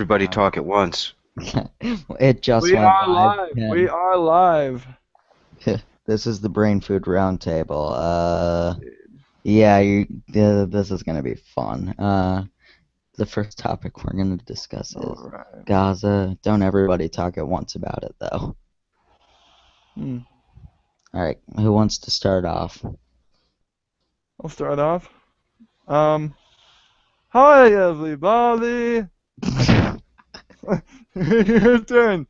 Everybody talk at once. It just We went are live live. We again. are live. This is the Brainfood Roundtable. Yeah, this is gonna be fun. The first topic we're gonna discuss All is right. Gaza. Don't everybody talk at once about it, though. Hmm. All right, who wants to start off? I'll start off. Um. Hi everybody. Your turn.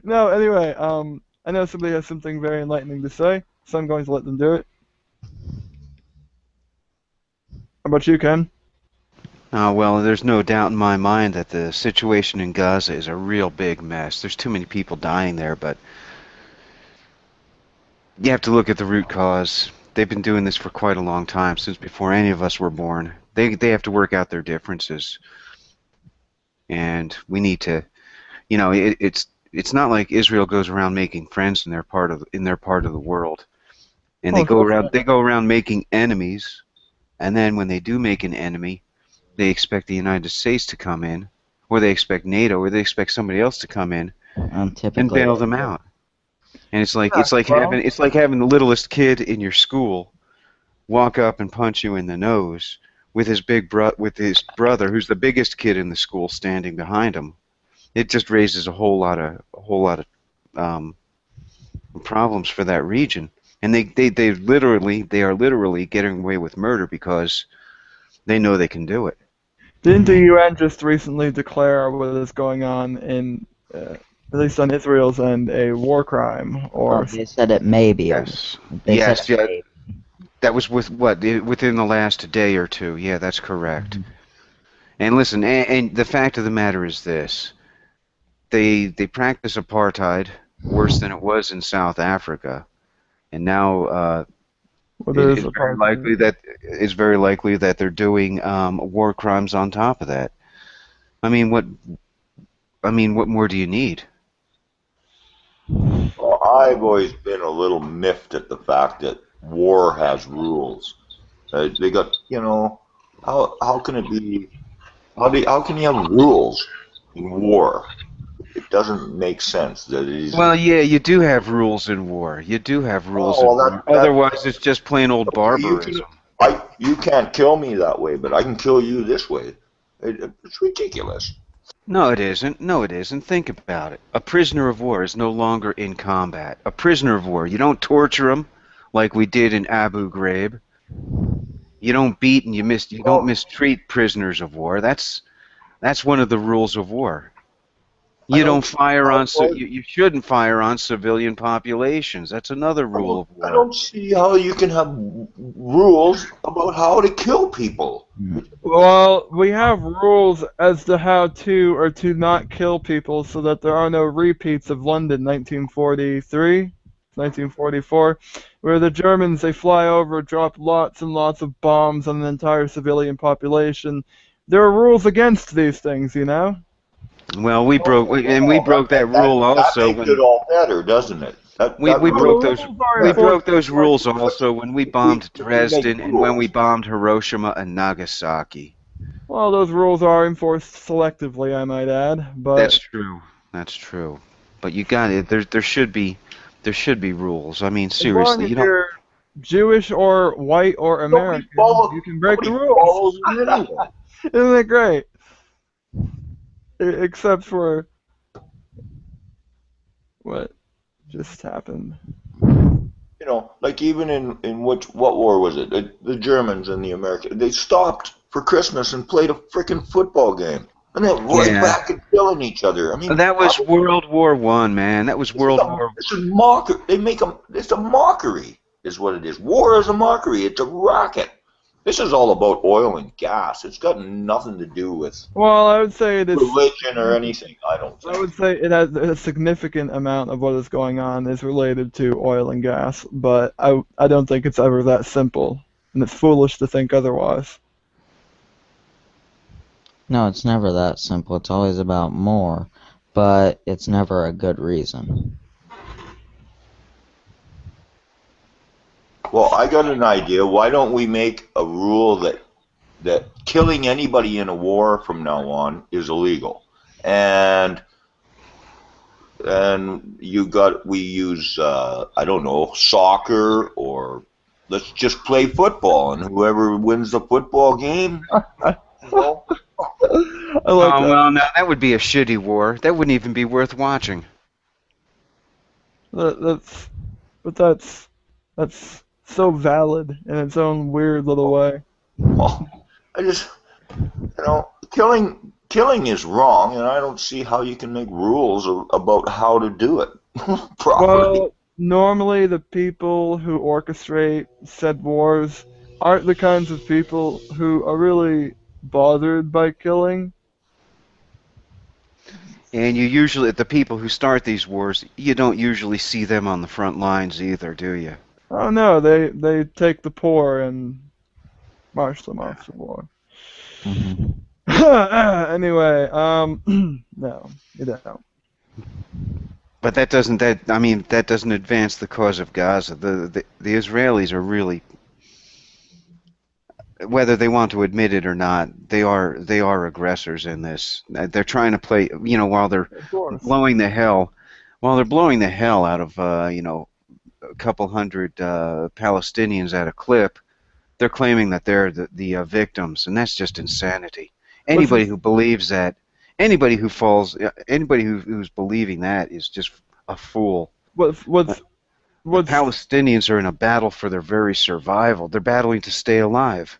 No. Anyway. I know somebody has something very enlightening to say, so I'm going to let them do it. How about you, Ken? Well, there's no doubt in my mind that the situation in Gaza is a real big mess. There's too many people dying there, but you have to look at the root cause. They've been doing this for quite a long time, since before any of us were born. They have to work out their differences, and we need to, it's not like Israel goes around making friends in their part of the world, and Oh, of course not. they go around making enemies, and then when they do make an enemy, they expect the United States to come in, or they expect NATO, or they expect somebody else to come in and Typically, bail them out. And Yeah. Well. it's like having the littlest kid in your school walk up and punch you in the nose with with his brother, who's the biggest kid in the school, standing behind him. It just raises a whole lot of um, problems for that region. And they are literally getting away with murder because they know they can do it. Didn't the UN just recently declare what is going on in, at least on Israel's end, a war crime well, or? they said it may be a. Yes. They said it Yes, yeah. may. That was within the last day or two. Yeah, that's correct. Mhm. And listen, and the fact of the matter is this: they practice apartheid worse than it was in South Africa, and now Well, there is a part. it's very likely that they're doing war crimes on top of that. I mean, what more do you need? Well, I've always been a little miffed at the fact that war has rules. They got, how can it be? How can you have rules in war? It doesn't make sense. That is. Well, yeah, you do have rules in war. You do have rules Oh, in well, war. that Otherwise, it's just plain old okay. barbarism. You can't kill me that way, but I can kill you this way. It's ridiculous. No, it isn't. No, it isn't. Think about it. A prisoner of war is no longer in combat. A prisoner of war, you don't torture him like we did in Abu Ghraib. You don't beat and you don't Well, mistreat prisoners of war. That's one of the rules of war. I You don't don't see fire how on you shouldn't fire on civilian populations. That's another rule of I war. don't see how you can have rules about how to kill people. Mhm. Well, we have rules as to how to or to not kill people so that there are no repeats of London 1943, 1944, where the Germans they fly over, drop lots and lots of bombs on the entire civilian population. There are rules against these things, you know? Well, we Oh, broke that that rule that also makes it when all better, doesn't it? That we Well, broke the really, those rules are we yeah. enforced broke those like rules also when we bombed If we make Dresden and when we rules, bombed Hiroshima and Nagasaki. well, those rules are enforced selectively, I might add, That's but true. That's true. But you got it. There should be rules. I mean, as long seriously, as you don't. you're Jewish or white or nobody American, follows you can break the nobody rules. follows them anyway. Isn't it great? Except for what just happened. Like even in what war was it? The Germans and the Americans, they stopped for Christmas and played a freaking football game, and then right Yeah, back and killing each other. I mean, that was World War I, man. That was World War. this is mockery. They make them. It's a mockery, is what it is. War is a mockery. It's a racket. This is all about oil and gas. It's got nothing to do with Well, I would say it is. religion or anything. I don't I think. would say it has a significant amount of what is going on is related to oil and gas, but I don't think it's ever that simple, and it's foolish to think otherwise. No, it's never that simple. It's always about more, but it's never a good reason. Well, I got an idea. Why don't we make a rule that that killing anybody in a war from now on is illegal, and we use I don't know, soccer, or let's just play football, and whoever wins the football game, you know. I like Oh that. well, now that would be a shitty war. That wouldn't even be worth watching. That's so valid in its own weird little way. Well, I just, killing is wrong, and I don't see how you can make rules about how to do it properly. Well, normally the people who orchestrate said wars aren't the kinds of people who are really bothered by killing. And you usually, the people who start these wars, you don't usually see them on the front lines either, do you? Oh no, they take the poor and march them off to war. Hmm. Anyway, no, you don't. But that doesn't that doesn't advance the cause of Gaza. The Israelis are really, whether they want to admit it or not, they are aggressors in this. They're trying to play, while they're Of course. blowing the hell, out of a couple hundred Palestinians at a clip. They're claiming that they're the victims, and that's just insanity. What's Anybody who believes that, anybody who's believing that is just a fool. what's what's The what's Palestinians are in a battle for their very survival. They're battling to stay alive.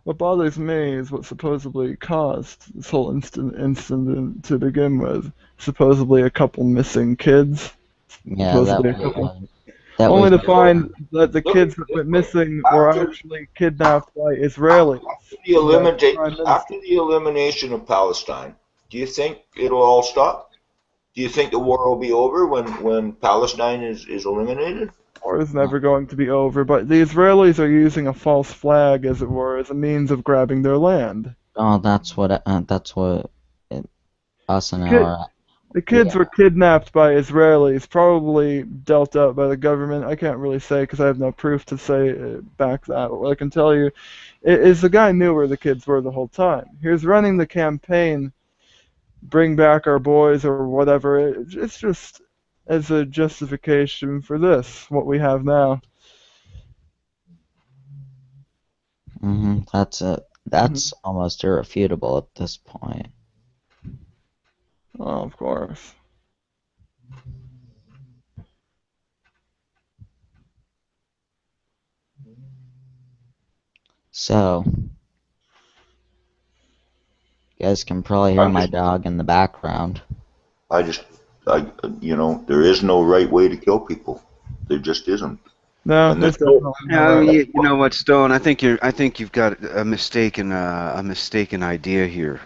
what bothers me is what supposedly caused this whole incident to begin with. Supposedly a couple missing kids. Yeah, Supposedly a couple. that Only was to find that the kids that went missing were actually kidnapped by Israelis. After the elimination of Palestine, do you think it'll all stop? Do you think the war will be over when Palestine is eliminated? War is never going to be over, but the Israelis are using a false flag, as it were, as a means of grabbing their land. oh, that's what us and Kid- our The kids were kidnapped by Israelis, probably dealt out by the government. I can't really say because I have no proof to say back that. But what I can tell you is the guy knew where the kids were the whole time. He was running the campaign, bring back our boys or whatever. It's just as a justification for this, what we have now. That's almost irrefutable at this point. Oh, of course. So, you guys can probably hear my dog in the background. There is no right way to kill people. There just isn't. No, And there's there's no- definitely no right. You know what, Stone? I think you've got a mistaken idea here.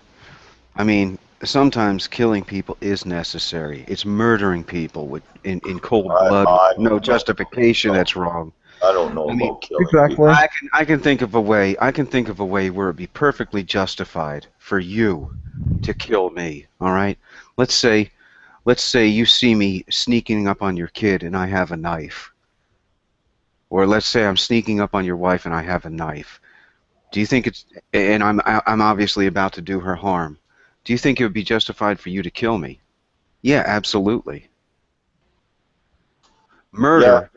I mean, sometimes killing people is necessary. It's murdering people in cold blood, with no justification. That's wrong. I don't know I mean, about killing Exactly. people. I can think of a way. I can think of a way where it'd be perfectly justified for you to kill me. All right. Let's say you see me sneaking up on your kid and I have a knife. Or let's say I'm sneaking up on your wife and I have a knife. Do you think and I'm obviously about to do her harm. Do you think it would be justified for you to kill me? Yeah, absolutely. Murder,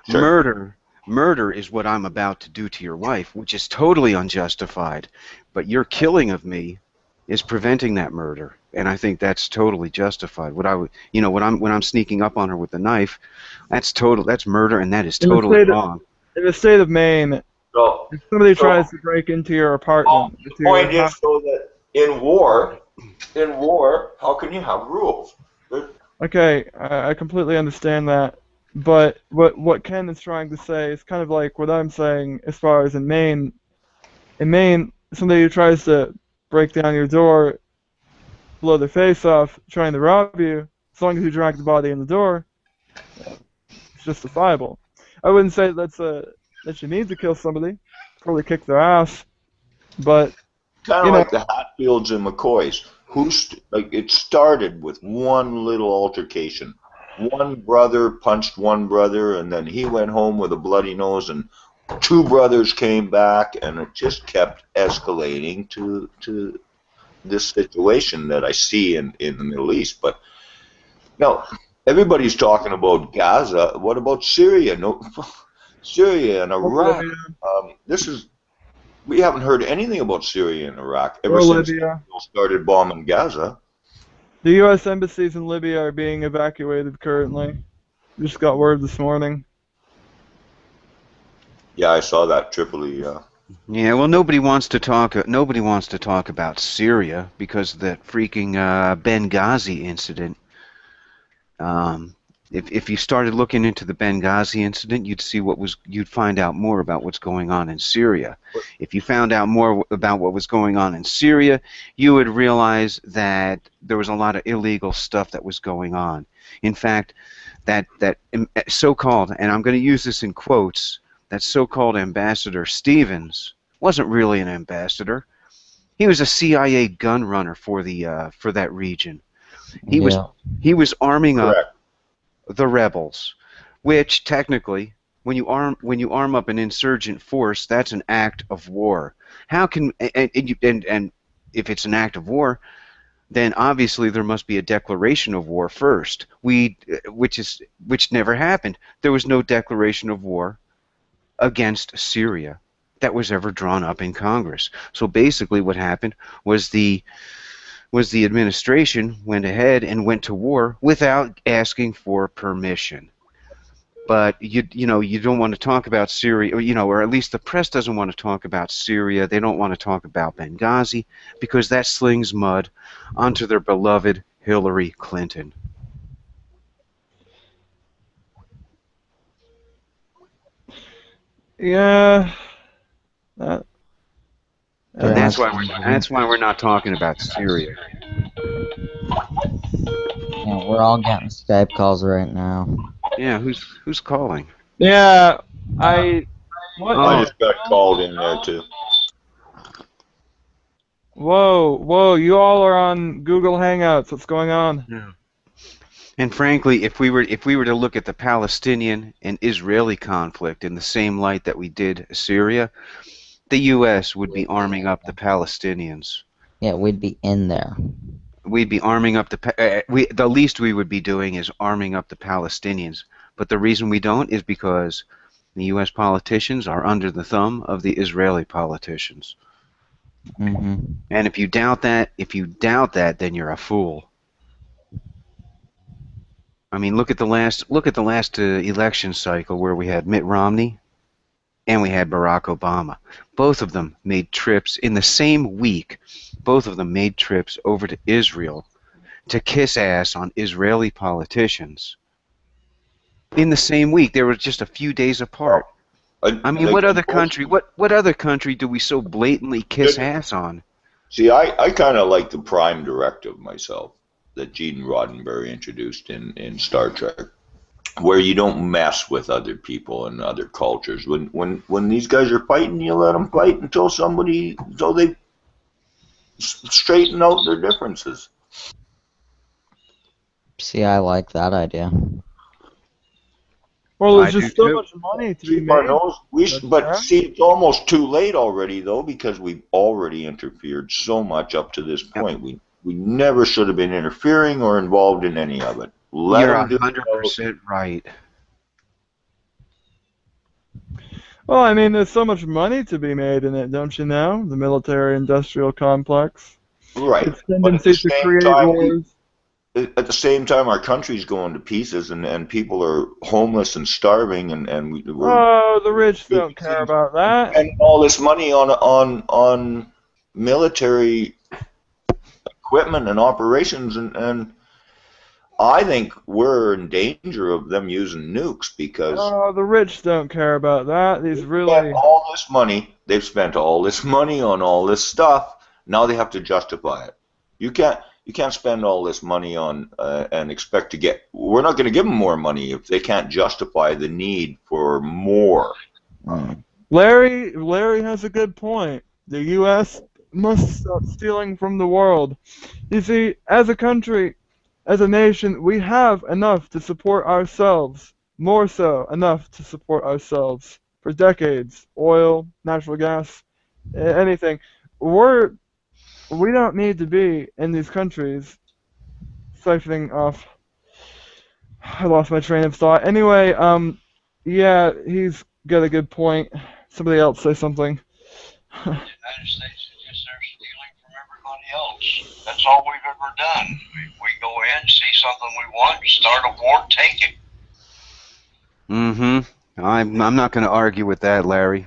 Sure. murder is what I'm about to do to your wife, which is totally unjustified. But your killing of me is preventing that murder, and I think that's totally justified. When I'm sneaking up on her with a knife, that's murder, and that is totally wrong. In the state of Maine, So, if somebody tries to break into your apartment, the point is, though, that in war, how can you have rules? okay, I completely understand that. But what Ken is trying to say is kind of like what I'm saying as far as in Maine. In Maine, somebody who tries to break down your door, blow their face off, trying to rob you, as long as you drag the body in the door, it's justifiable. I wouldn't say that you need to kill somebody, probably kick their ass, but Kind of like the Hatfields and McCoys. It started with one little altercation. One brother punched one brother, and then he went home with a bloody nose, and two brothers came back, and it just kept escalating to this situation that I see in the Middle East. But now everybody's talking about Gaza. What about Syria? No, Syria and Or Iraq. Libya. We haven't heard anything about Syria and Iraq ever Or since Libya. Israel started bombing Gaza. The U.S. embassies in Libya are being evacuated currently. Just got word this morning. Yeah, I saw that Tripoli. Yeah, well, nobody wants to talk. Nobody wants to talk about Syria because of that freaking Benghazi incident. Um, if you started looking into the Benghazi incident, you'd find out more about what's going on in Syria. If you found out more about what was going on in Syria, you would realize that there was a lot of illegal stuff that was going on. In fact, that so-called, and I'm going to use this in quotes, that so-called Ambassador Stevens wasn't really an ambassador. He was a CIA gun runner for that region. He was Yeah. he was arming up Correct. the rebels, which technically, when you arm up an insurgent force, that's an act of war. How can and if it's an act of war, then obviously there must be a declaration of war first. Which never happened. There was no declaration of war against Syria that was ever drawn up in Congress. So basically, what happened was the administration went ahead and went to war without asking for permission. But you don't want to talk about Syria, or at least the press doesn't want to talk about Syria. They don't want to talk about Benghazi because that slings mud onto their beloved Hillary Clinton. Yeah. That, And Yeah, that's, that's why we're not talking about Syria. yeah, we're all getting Skype calls right now. Yeah, who's calling? yeah. I. What I in Oh, the just got hell? called in there too. Whoa, whoa! You all are on Google Hangouts. What's going on? yeah. And frankly, if we were to look at the Palestinian and Israeli conflict in the same light that we did Syria, the U.S. would be arming up the Palestinians. Yeah, we'd be in there. We'd be arming up the least we would be doing is arming up the Palestinians. But the reason we don't is because the U.S. politicians are under the thumb of the Israeli politicians. Hmm. And if you doubt that, then you're a fool. I mean, look at the last election cycle where we had Mitt Romney and we had Barack Obama. Both of them made trips in the same week. Both of them made trips over to Israel to kiss ass on Israeli politicians. In the same week, they were just a few days apart. I mean, Like, what other country? What other country do we so blatantly kiss ass on? see, I kind of like the Prime Directive myself that Gene Roddenberry introduced in Star Trek, where you don't mess with other people and other cultures. When these guys are fighting, you let them fight until they straighten out their differences. See, I like that idea. Well, I there's do just so too. much money to be Keep our made. nose. But Yeah. see, it's almost too late already, though, because we've already interfered so much up to this Yep. point. We never should have been interfering or involved in any of it. Let You're them a do hundred it. percent right. Well, I mean, there's so much money to be made in it, don't you know? The military-industrial complex. Right. Its But at the tendency to same create time, wars. our country's going to pieces, and people are homeless and starving, and we're Oh, the rich don't care about that. spending all this money on military equipment and operations, and I think we're in danger of them using nukes because Oh, the rich don't care about that. These really. they've spent all this money on all this stuff. Now they have to justify it. You can't spend all this money on and expect to get. We're not going to give them more money if they can't justify the need for more. Mm. Larry has a good point. The U.S. must stop stealing from the world. You see, as a country, as a nation, we have enough to support ourselves. More so, enough to support ourselves. for decades. Oil, natural gas, anything. We don't need to be in these countries siphoning off. I lost my train of thought. Anyway, yeah, he's got a good point. Somebody else say something. The United States is just there stealing from everybody else. That's all we've ever done. We go in, see something we want, start a war, take it. Mm-hmm. I'm not going to argue with that, Larry.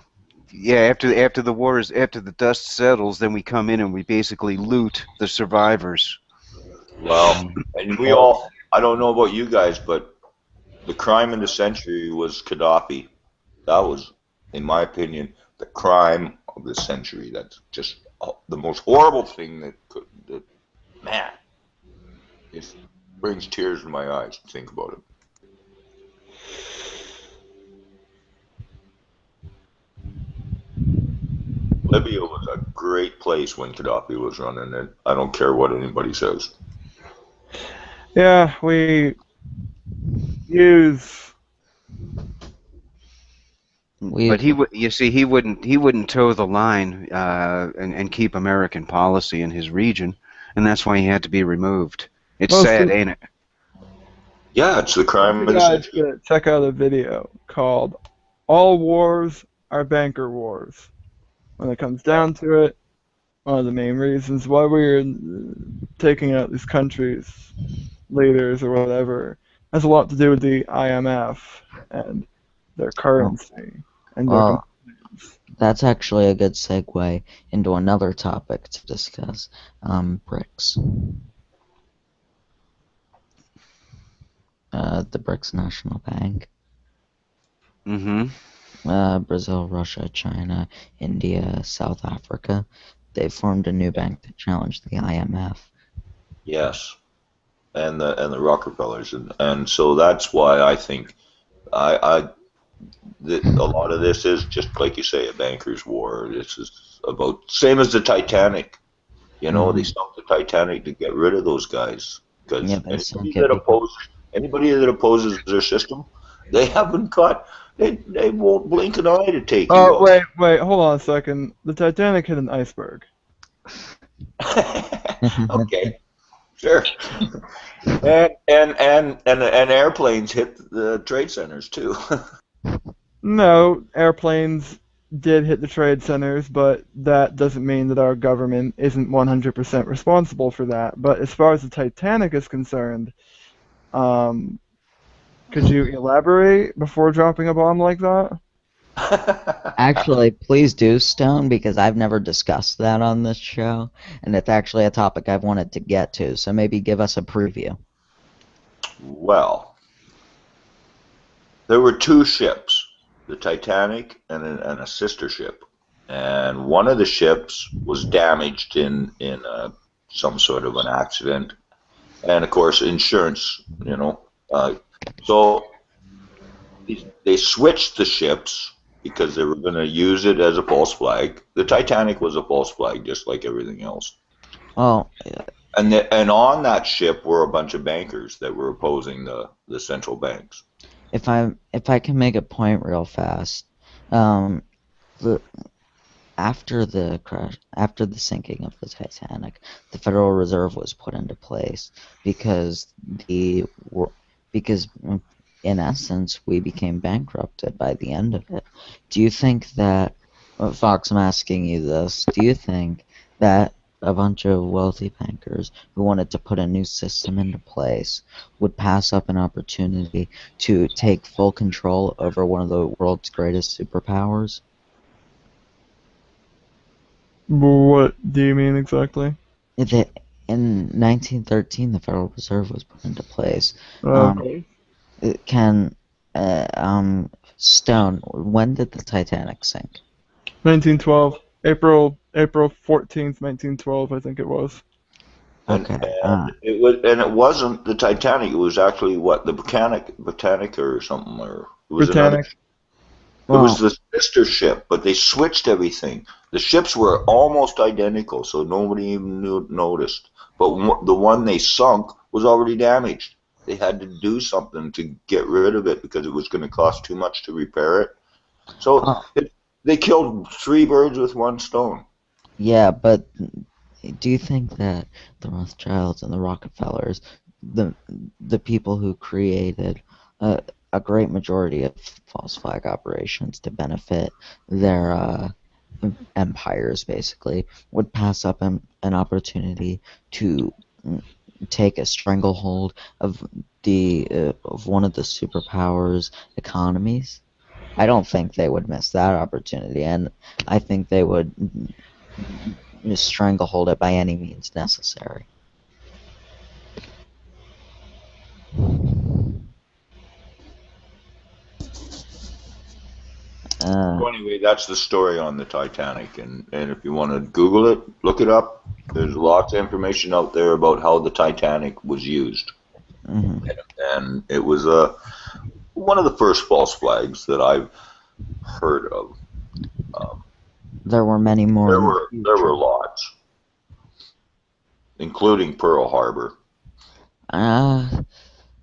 Yeah, after the wars, after the dust settles, then we come in and we basically loot the survivors. Well, and we all, I don't know about you guys, but the crime in the century was Gaddafi. That was, in my opinion, the crime of the century. That's just the most horrible thing that man, it brings tears to my eyes to think about it. Libya was a great place when Gaddafi was running it. I don't care what anybody says. Yeah, we use. But you see, he wouldn't toe the line and keep American policy in his region, and that's why he had to be removed. It's sad, ain't it? Yeah, it's the crime of the guys century. should check out a video called "All Wars Are Banker Wars." When it comes down to it, one of the main reasons why we're taking out these countries, leaders or whatever, has a lot to do with the IMF and their currency and their. Well, that's actually a good segue into another topic to discuss, BRICS. The BRICS National Bank. Mm-hmm. Brazil, Russia, China, India, South Africa. They formed a new bank to challenge the IMF. Yes, and the Rockefellers, and so that's why I think that a lot of this is just like you say, a banker's war. This is about same as the Titanic. You know, they sunk the Titanic to get rid of those guys because anybody that opposes their system, they haven't got. They won't blink an eye to take you out. Wait, hold on a second. The Titanic hit an iceberg. Okay, sure. And airplanes hit the trade centers too. No, airplanes did hit the trade centers, but that doesn't mean that our government isn't 100% responsible for that. But as far as the Titanic is concerned, could you elaborate before dropping a bomb like that? Actually, please do, Stone, because I've never discussed that on this show, and it's actually a topic I've wanted to get to, so maybe give us a preview. Well, there were two ships, the Titanic and a sister ship, and one of the ships was damaged in some sort of an accident, and of course insurance, so they switched the ships because they were going to use it as a false flag. The Titanic was a false flag, just like everything else. Oh, and on that ship were a bunch of bankers that were opposing the central banks. If I can make a point real fast, after the sinking of the Titanic, the Federal Reserve was put into place because in essence we became bankrupted by the end of it. Do you think that, Fox, I'm asking you this, do you think that a bunch of wealthy bankers who wanted to put a new system into place would pass up an opportunity to take full control over one of the world's greatest superpowers? What do you mean exactly? In 1913, the Federal Reserve was put into place. Okay. Stone, when did the Titanic sink? 1912. April 14th, 1912, I think it was. Okay. It wasn't the Titanic. It was actually the Britannica or something, or it was Britannic. It was the sister ship, but they switched everything. The ships were almost identical, so nobody even noticed. But the one they sunk was already damaged. They had to do something to get rid of it because it was going to cost too much to repair it. So Uh, they killed 3 birds with one stone. yeah, but do you think that the Rothschilds and the Rockefellers, the the people who created a, a great majority of false flag operations to benefit their empires, basically, would pass up an opportunity to mm, take a stranglehold of the of one of the superpowers' economies? I don't think they would miss that opportunity, and I think they would stranglehold it by any means necessary. Uh, So anyway, that's the story on the Titanic, and if you want to Google it, look it up. There's lots of information out there about how the Titanic was used, mhm. and it was one of the first false flags that I've heard of. Um, There were many more there in the were there future. were lots, including Pearl Harbor. Uh,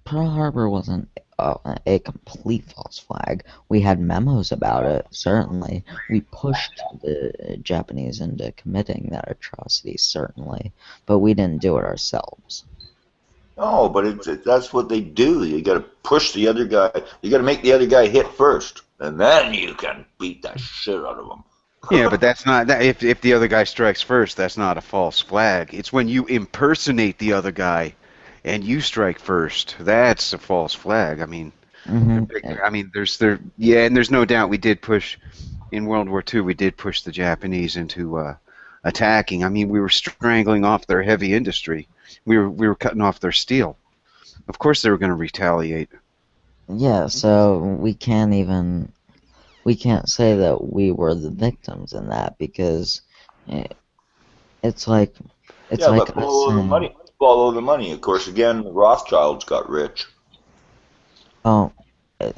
Pearl Harbor wasn't a complete false flag. We had memos about it, certainly. We pushed the Japanese into committing that atrocity, certainly, but we didn't do it ourselves. No, but that's what they do. You got to push the other guy. You got to make the other guy hit first, and then you can beat that shit out of him. Yeah, but that's not that. If the other guy strikes first, that's not a false flag. It's when you impersonate the other guy and you strike first. That's a false flag. I mean, Hmm. yeah, and there's no doubt we did push in World War II. We did push the Japanese into attacking. I mean, we were strangling off their heavy industry. We were cutting off their steel. Of course, they were going to retaliate. Yeah, so we can't say that we were the victims in that because eh, it's like it's Yeah, like but us follow the saying, money. Follow the money. Of course, again, the Rothschilds got rich. oh, eh,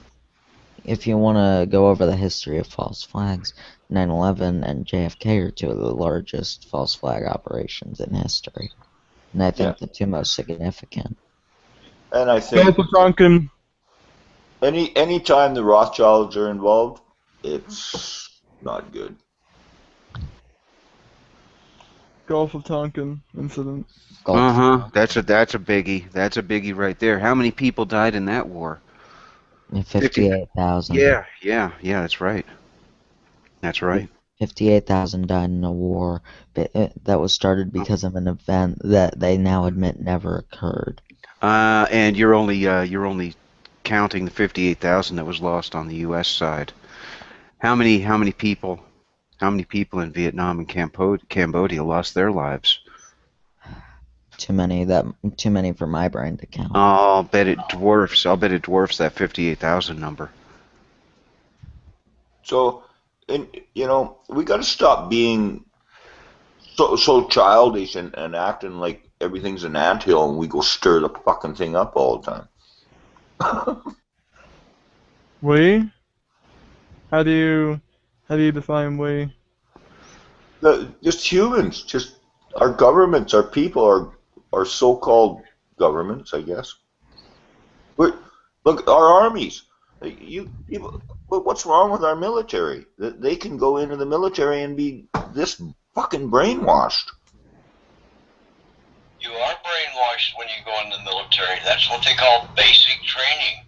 if you want to go over the history of false flags, 9/11 and JFK are two of the largest false flag operations in history, and I Yeah, think the two most significant. and I Gulf think of Tonkin. any time the Rothschilds are involved, it's not good. Gulf of Tonkin incident. Gulf. Uh-huh. That's a biggie. That's a biggie right there. How many people died in that war? 50. 58,000. Yeah, that's right. That's right. 58,000 died in a war that was started because of an event that they now admit never occurred. And you're only counting the 58,000 that was lost on the U.S. side. How many people in Vietnam and Cambodia lost their lives? Too many for my brain to count. I'll bet it dwarfs that 58,000 number. So, and we got to stop being so childish and acting like everything's an anthill and we go stir the fucking thing up all the time. We? How do you define we? Just humans, just our governments, our people, our so-called governments, I guess. We're, look, our armies. You people, what's wrong with our military? They can go into the military and be this fucking brainwashed. You are brainwashed when you go in the military. That's what they call basic training.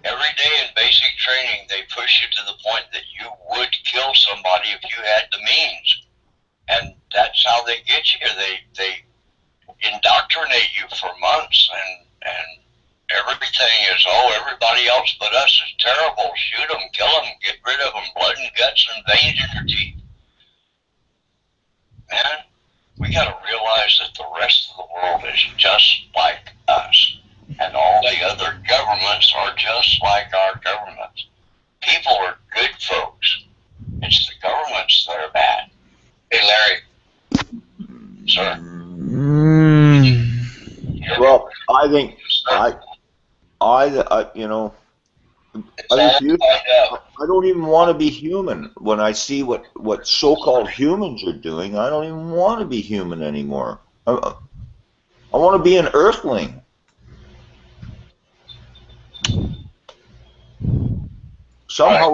Every day in basic training, they push you to the point that you would kill somebody if you had the means. And that's how they get you. They indoctrinate you for months, and everything is, oh, everybody else but us is terrible. Shoot them, kill them, get rid of them, blood and guts and veins in your teeth. Man, we got to realize that the rest of the world is just like us. And all the other governments are just like our governments. People are good folks. It's the governments that are bad. Hey, Larry. Sir. Well, I think I refuse. I don't even want to be human. When I see what so-called humans are doing, I don't even want to be human anymore. I want to be an earthling. somehow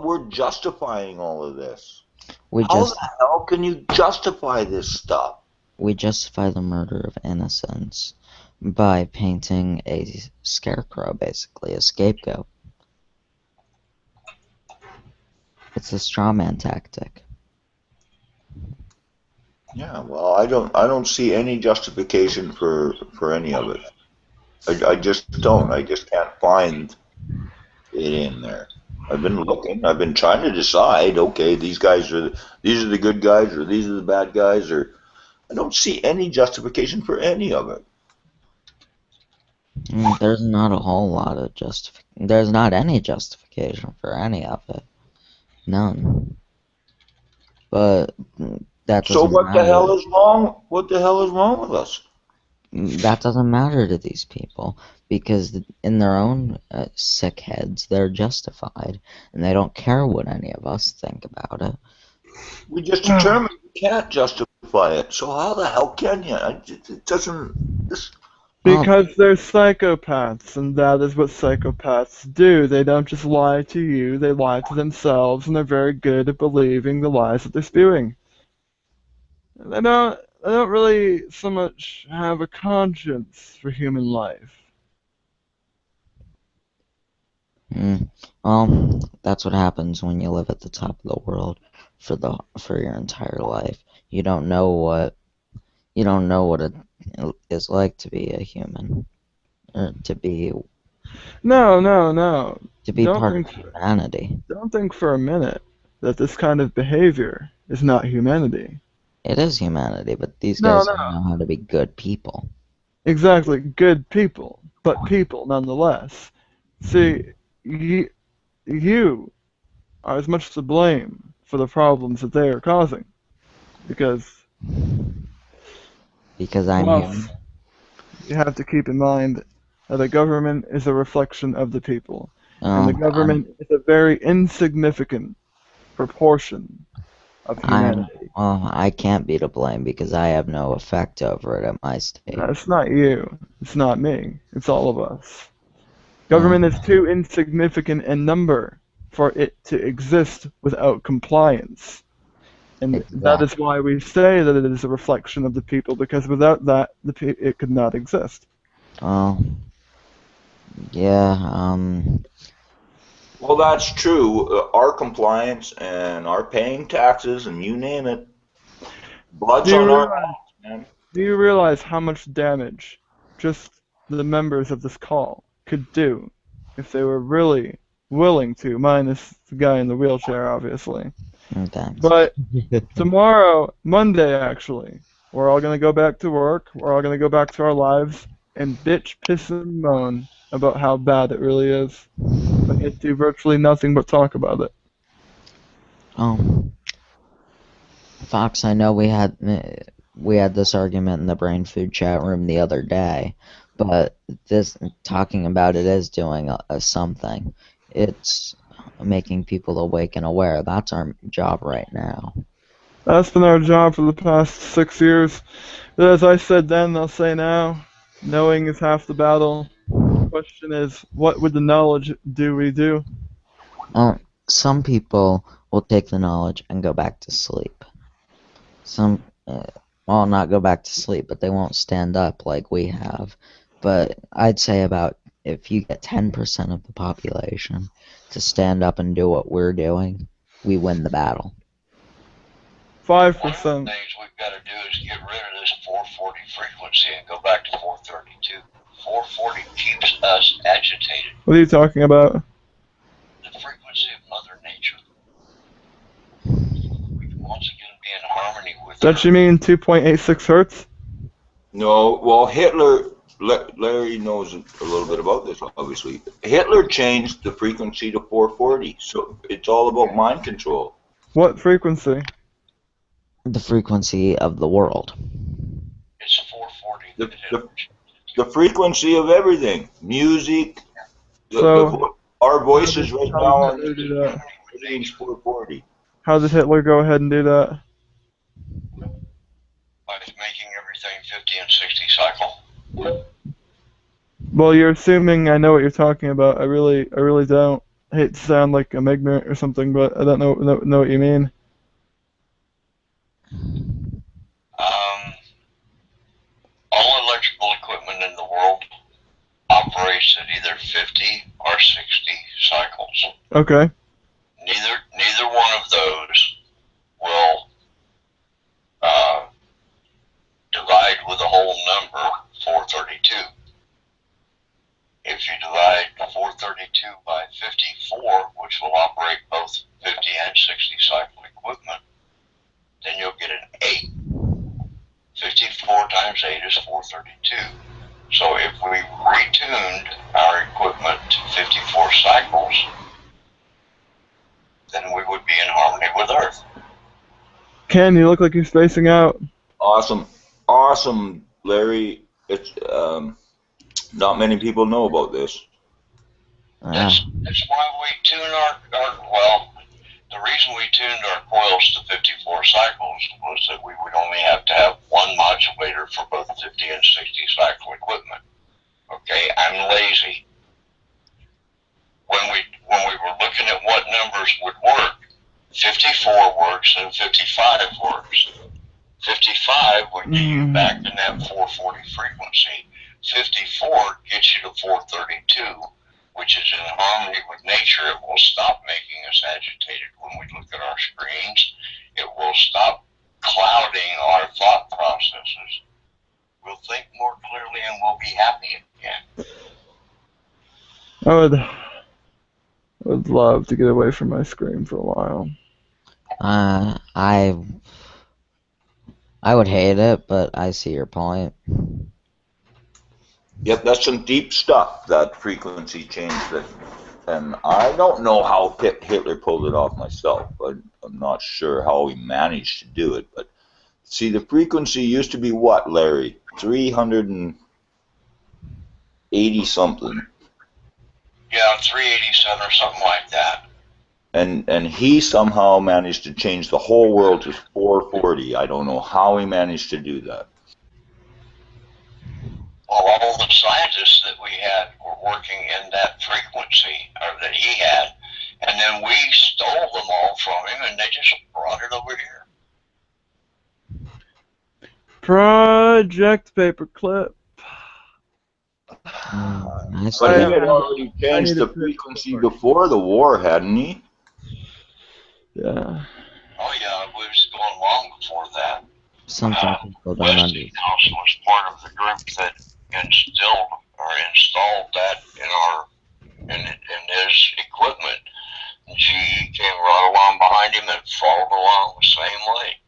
we're justifying all of this. We How just the hell can you justify this stuff? we justify the murder of innocents by painting a scarecrow, basically a scapegoat. It's a straw man tactic. Yeah, well, I don't see any justification for any of it. I just don't. I just can't find it in there. I've been looking. I've been trying to decide. Okay, these are the good guys, or these are the bad guys, or I don't see any justification for any of it. There's not a whole lot of There's not any justification for any of it. None. But that So doesn't what the matter. hell is wrong? What the hell is wrong with us? That doesn't matter to these people because in their own sick heads, they're justified and they don't care what any of us think about it. We just determined you can't justify it. So how the hell can you? It doesn't. This. Because they're psychopaths, and that is what psychopaths do. They don't just lie to you, they lie to themselves, and they're very good at believing the lies that they're spewing. They don't really so much have a conscience for human life. Well, that's what happens when you live at the top of the world for your entire life. You don't know what it is like to be a human, or to be No. Don't part of think humanity. don't think for a minute that this kind of behavior is not humanity. It is humanity, but these No, guys no. don't know how to be good people. Exactly, good people, but people nonetheless. See, you are as much to blame for the problems that they are causing. Because, I'm well, human. you have to keep in mind that the government is a reflection of the people. And the Oh, government is a very insignificant proportion of humanity. I can't be to blame because I have no effect over it at my state. It's not you. It's not me. It's all of us. Oh, Government is too insignificant in number for it to exist without compliance. And that is exactly. why we say that it is a reflection of the people, because without that, it could not exist. Oh, yeah. Well, that's true. Our compliance and our paying taxes and you name it, blood's Do you on our realize, hands, man. do you realize how much damage just the members of this call could do if they were really willing to, minus the guy in the wheelchair, obviously. Thanks. But tomorrow, Monday actually, we're all going to go back to work, we're all going to go back to our lives, and bitch, piss, and moan about how bad it really is. But yet do virtually nothing but talk about it. Oh, Fox, I know we had this argument in the Brain Food chat room the other day, but this talking about it is doing something. It's making people awake and aware. That's our job right now. That's been our job for the past 6 years. But as I said then, I'll say now, knowing is half the battle. The question is, what would the knowledge do we do? Some people will take the knowledge and go back to sleep. Some, well, not go back to sleep, but they won't stand up like we have. But I'd say about if you get 10% of the population to stand up and do what we're doing, we win the battle. 5%. One of the things we've got to do is get rid of this 440 frequency and go back to 432. 440 keeps us agitated. What are you talking about? The frequency of Mother Nature. We can once again be in harmony with Don't her. you mean 2.86 hertz? No, well, Larry knows a little bit about this, obviously. Hitler changed the frequency to 440, so it's all about mind control. What frequency? The frequency of the world. It's 440. The frequency of everything, music, So, our voices right now how are did Hitler do that? everything's 440. How did Hitler go ahead and do that? By making everything 50 and 60 cycle. Well, you're assuming I know what you're talking about. I really don't. I hate to sound like I'm ignorant or something, but I don't know what you mean. All electrical equipment in the world operates at either 50 or 60 cycles. Okay. Neither one of those will divide with a whole number 432. If you divide 432 by 54, which will operate both 50 and 60 cycle equipment, then you'll get an 8. 54 times 8 is 432. So if we retuned our equipment to 54 cycles, then we would be in harmony with Earth. Ken, you look like you're spacing out. Awesome, Larry. It's not many people know about this. That's why we tune the reason we tuned our coils to 54 cycles was that we would only have to have one modulator for both 50 and 60 cycle equipment. Okay, I'm lazy. When we were looking at what numbers would work, 54 works and 55 works. 55 would get you back in that 440 frequency. 54 gets you to 432, which is in harmony with nature. It will stop making us agitated when we look at our screens. It will stop clouding our thought processes. We'll think more clearly and we'll be happy again. I would love to get away from my screen for a while. I would hate it, but I see your point. Yep, that's some deep stuff, that frequency change. And I don't know how Hitler pulled it off myself. I'm not sure how he managed to do it. But see, the frequency used to be what, Larry? 380 something. Yeah, 387 or something like that. And he somehow managed to change the whole world to 440. I don't know how he managed to do that. Well, all the scientists that we had were working in that frequency, or that he had, and then we stole them all from him, and they just brought it over here. Project Paperclip. But he had already changed the frequency before the war, hadn't he? Yeah. Oh yeah, we was going long before that. Something people don't understand. Westinghouse was part of the group that installed that in his equipment. And GE came right along behind him and followed along the same way.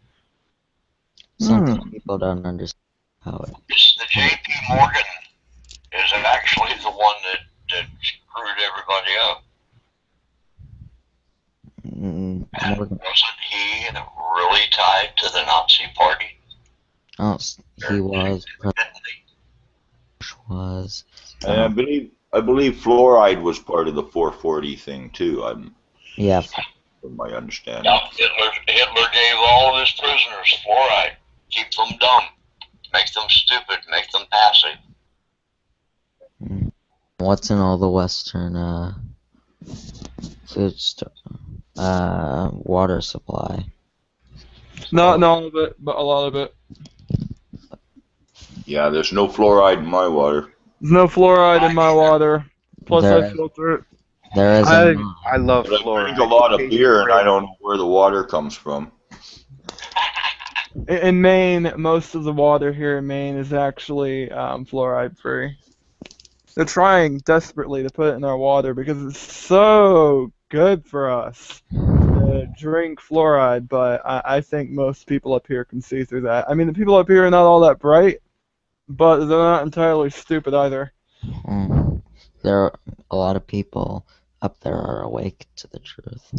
Something people don't understand how it. It's the J.P. Morgan is actually the one that screwed everybody up. Morgan. Wasn't he really tied to the Nazi Party? Oh, he was. Was. And I believe fluoride was part of the 440 thing too. Yeah. From my understanding. Yeah, Hitler gave all of his prisoners fluoride. Keep them dumb, make them stupid, make them passive. What's in all the Western food water supply? Not all of it, but a lot of it. Yeah, there's no fluoride in my water. There's no fluoride in my water. Plus, There- I filter it. There is. I love But I fluoride. drink a lot of beer and I don't know where the water comes from. In Maine, most of the water here in Maine is actually fluoride free. They're trying desperately to put it in our water because it's so good for us to drink fluoride, but I think most people up here can see through that. I mean, the people up here are not all that bright, but they're not entirely stupid either. There are a lot of people up there are awake to the truth.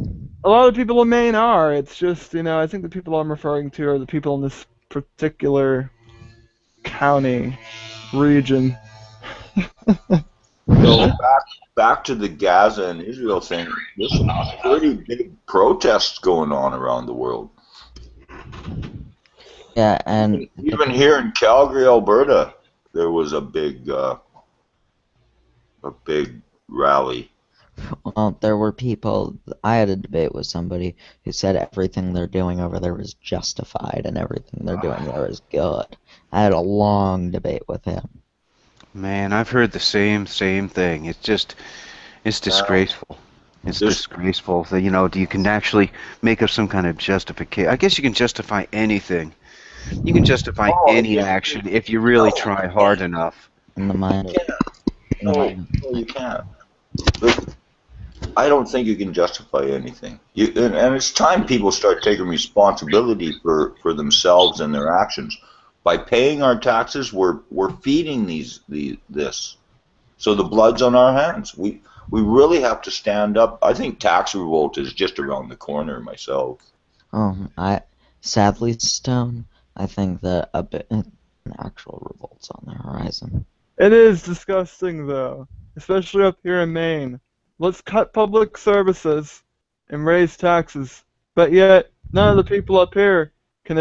A lot of people in Maine are. It's just, I think the people I'm referring to are the people in this particular county, region. So back to the Gaza and Israel thing, there's some pretty big protests going on around the world. Yeah, and Even here in Calgary, Alberta, there was a big a big rally. Well, there were people. I had a debate with somebody who said everything they're doing over there is justified and everything they're doing there is good. I had a long debate with him. Man, I've heard the same thing. It's disgraceful. It's There's disgraceful that, you can actually make up some kind of justification. I guess you can justify anything. You can justify oh any yeah, action if you really no, try you hard can't. enough. In the mind You of, can't. in the No, mind no, you can't. But I don't think you can justify anything. And it's time people start taking responsibility for themselves and their actions. By paying our taxes, we're feeding this. So the blood's on our hands. We really have to stand up. I think tax revolt is just around the corner myself. sadly, Stone, I think that an actual revolt's on the horizon. It is disgusting, though, especially up here in Maine. Let's cut public services and raise taxes, but yet none of the people up here can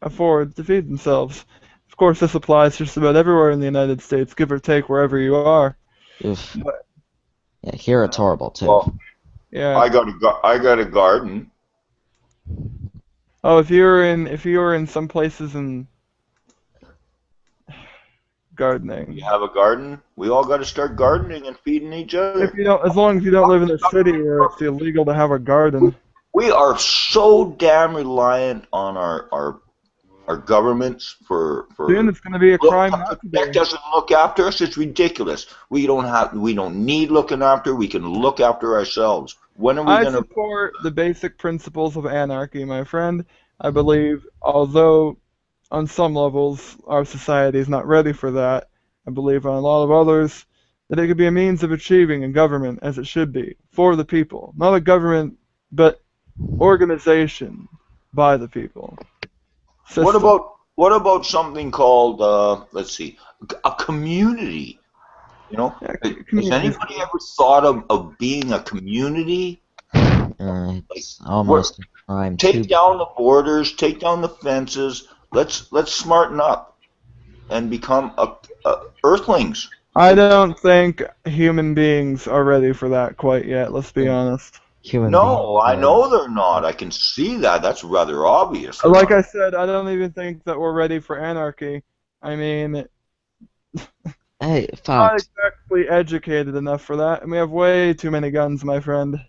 afford to feed themselves. Of course, this applies just about everywhere in the United States, give or take wherever you are. Oof. But, Yeah, here it's horrible too. Well, yeah. I got a garden. Oh, if you were in some places in gardening. You have a garden. We all got to start gardening and feeding each other. If you don't, as long as you don't live in a city where it's illegal to have a garden. We are so damn reliant on our governments for Soon it's going to be a crime to not to protect be. us and look after us. It's ridiculous. We don't need looking after. We can look after ourselves. When are we I gonna? support the basic principles of anarchy, my friend. I believe, although on some levels our society is not ready for that, I believe on a lot of others that it could be a means of achieving a government as it should be, for the people. Not a government, but organization by the people. System. What about something called let's see, a community? You know, Yeah, has communities. anybody ever thought of being a community? It's almost a crime to Take down the borders, take down the fences. Let's smarten up and become earthlings. I don't think human beings are ready for that quite yet, let's be honest. human No, I beings. know they're not. I can see that. That's rather obvious. Like I said, I don't even think that we're ready for anarchy. I mean, Hey, not Fox. exactly educated enough for that, and we have way too many guns, my friend.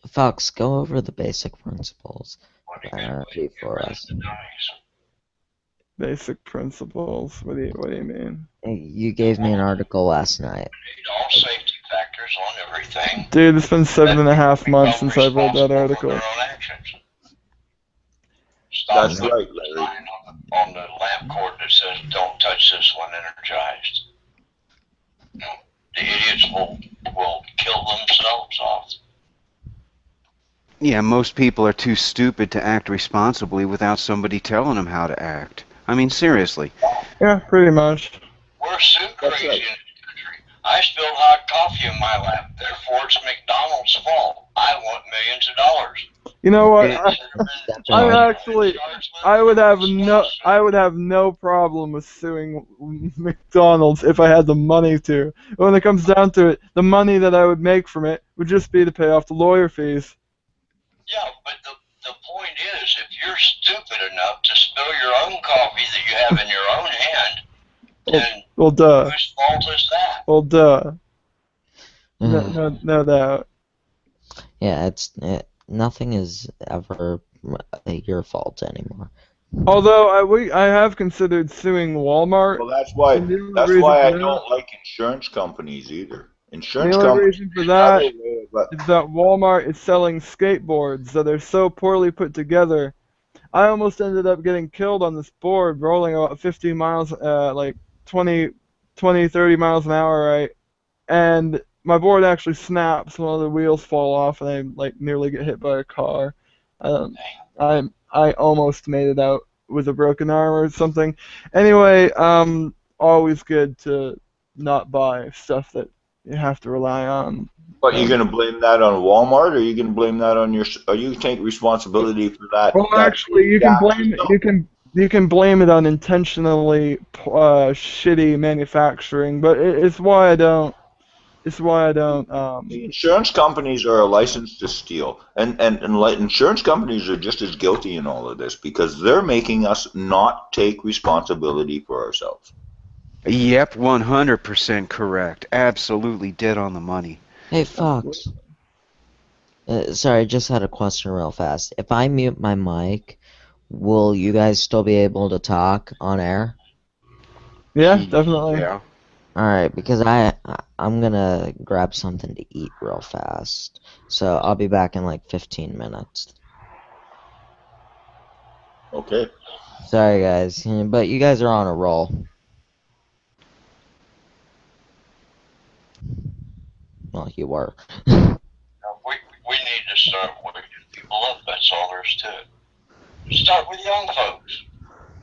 Fox, go over the basic principles What do of you got anarchy for us. Basic principles. What do you mean? Hey, you gave me an article last night. Need all safety factors on everything. Dude, it's been 7.5 months Become since I've read that responsible for article. their own actions. Stop That's putting right, the Larry. sign on the lamp cord that says "Don't touch this when energized." You know, the idiots will kill themselves off. Yeah, most people are too stupid to act responsibly without somebody telling them how to act. I mean, seriously. Yeah, pretty much. We're so That's crazy right. in this country. I spilled hot coffee in my lap. Therefore, it's McDonald's fault. I want millions of dollars. You know what? I would have no problem with suing McDonald's if I had the money to. But when it comes down to it, the money that I would make from it would just be to pay off the lawyer fees. Yeah, but the point is, if you're stupid enough to spill your own coffee that you have in your own hand, then Well, duh. whose fault is that? Well, duh. No doubt. Yeah, nothing is ever your fault anymore. Although I have considered suing Walmart. Well, that's why And the only that's reason why for I that- don't like insurance companies either. The Insurance only companies. reason for that another way of- is that Walmart is selling skateboards that are so poorly put together. I almost ended up getting killed on this board, rolling about 50 miles, like 20, 30 miles an hour, right? And my board actually snaps, one of the wheels fall off, and I like nearly get hit by a car. I almost made it out with a broken arm or something. Anyway, always good to not buy stuff that you have to rely on. But you're going to blame that on Walmart, or you going to blame that on your? Are you take responsibility for that? Well, that actually, you can blame you can blame it on intentionally shitty manufacturing, but it's why I don't. It's why I don't. The insurance companies are a license to steal, and insurance companies are just as guilty in all of this because they're making us not take responsibility for ourselves. Yep, 100% correct. Absolutely dead on the money. Hey, Fox. Sorry, just had a question real fast. If I mute my mic, will you guys still be able to talk on air? Yeah, definitely. Yeah. Alright, because I'm gonna grab something to eat real fast. So I'll be back in like 15 minutes. Okay. Sorry guys, but you guys are on a roll. Well, you were. We need to start waking people up. That's all there is to it. Start with young folks.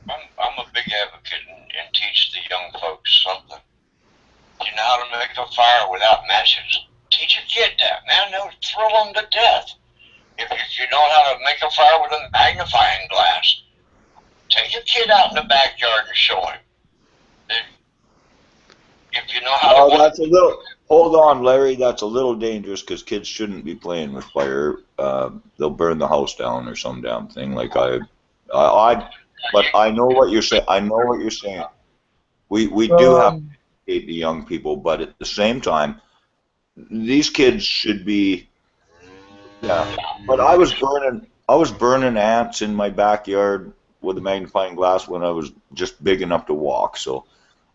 I'm a big advocate and teach the young folks something. You know how to make a fire without matches? Teach a kid that, man. They'll thrill them to death. If you know how to make a fire with a magnifying glass, take a kid out in the backyard and show him. If you know how to... That's a little... Hold on, Larry. That's a little dangerous because kids shouldn't be playing with fire. They'll burn the house down or some damn thing. Like but I know what you're saying. I know what you're saying. We do have to educate the young people, but at the same time, these kids should be. Yeah. But I was burning ants in my backyard with a magnifying glass when I was just big enough to walk. So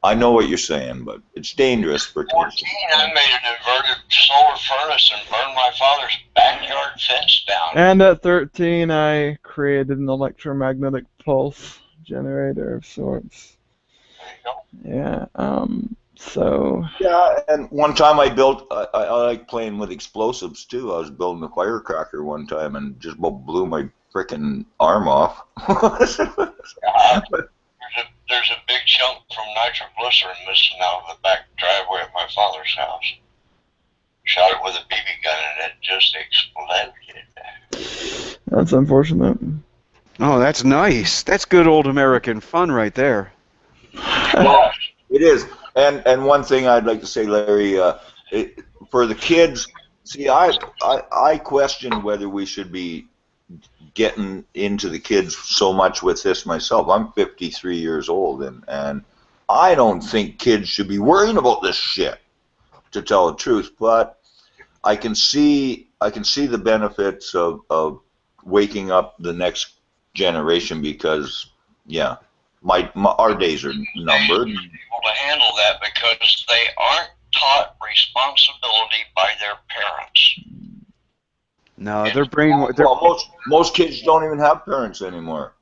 I know what you're saying, but it's dangerous for kids. 14, I made an inverted solar furnace and burned my father's backyard fence down. And at 13, I created an electromagnetic pulse generator of sorts. There you go. Yeah. So. Yeah, and one time I built. I like playing with explosives too. I was building a firecracker one time and just blew my frickin' arm off. There's a big chunk from nitroglycerin missing out of the back driveway of my father's house. Shot it with a BB gun and it just exploded. That's unfortunate. Oh, that's nice. That's good old American fun right there. Well, it is. And one thing I'd like to say, Larry, for the kids, see, I question whether we should be getting into the kids so much with this myself. I'm 53 years old, and I don't think kids should be worrying about this shit, to tell the truth. But I can see the benefits of waking up the next generation because, yeah, our days are numbered. Able to handle that because they aren't taught responsibility by their parents. No, their brain. Well, most kids don't even have parents anymore.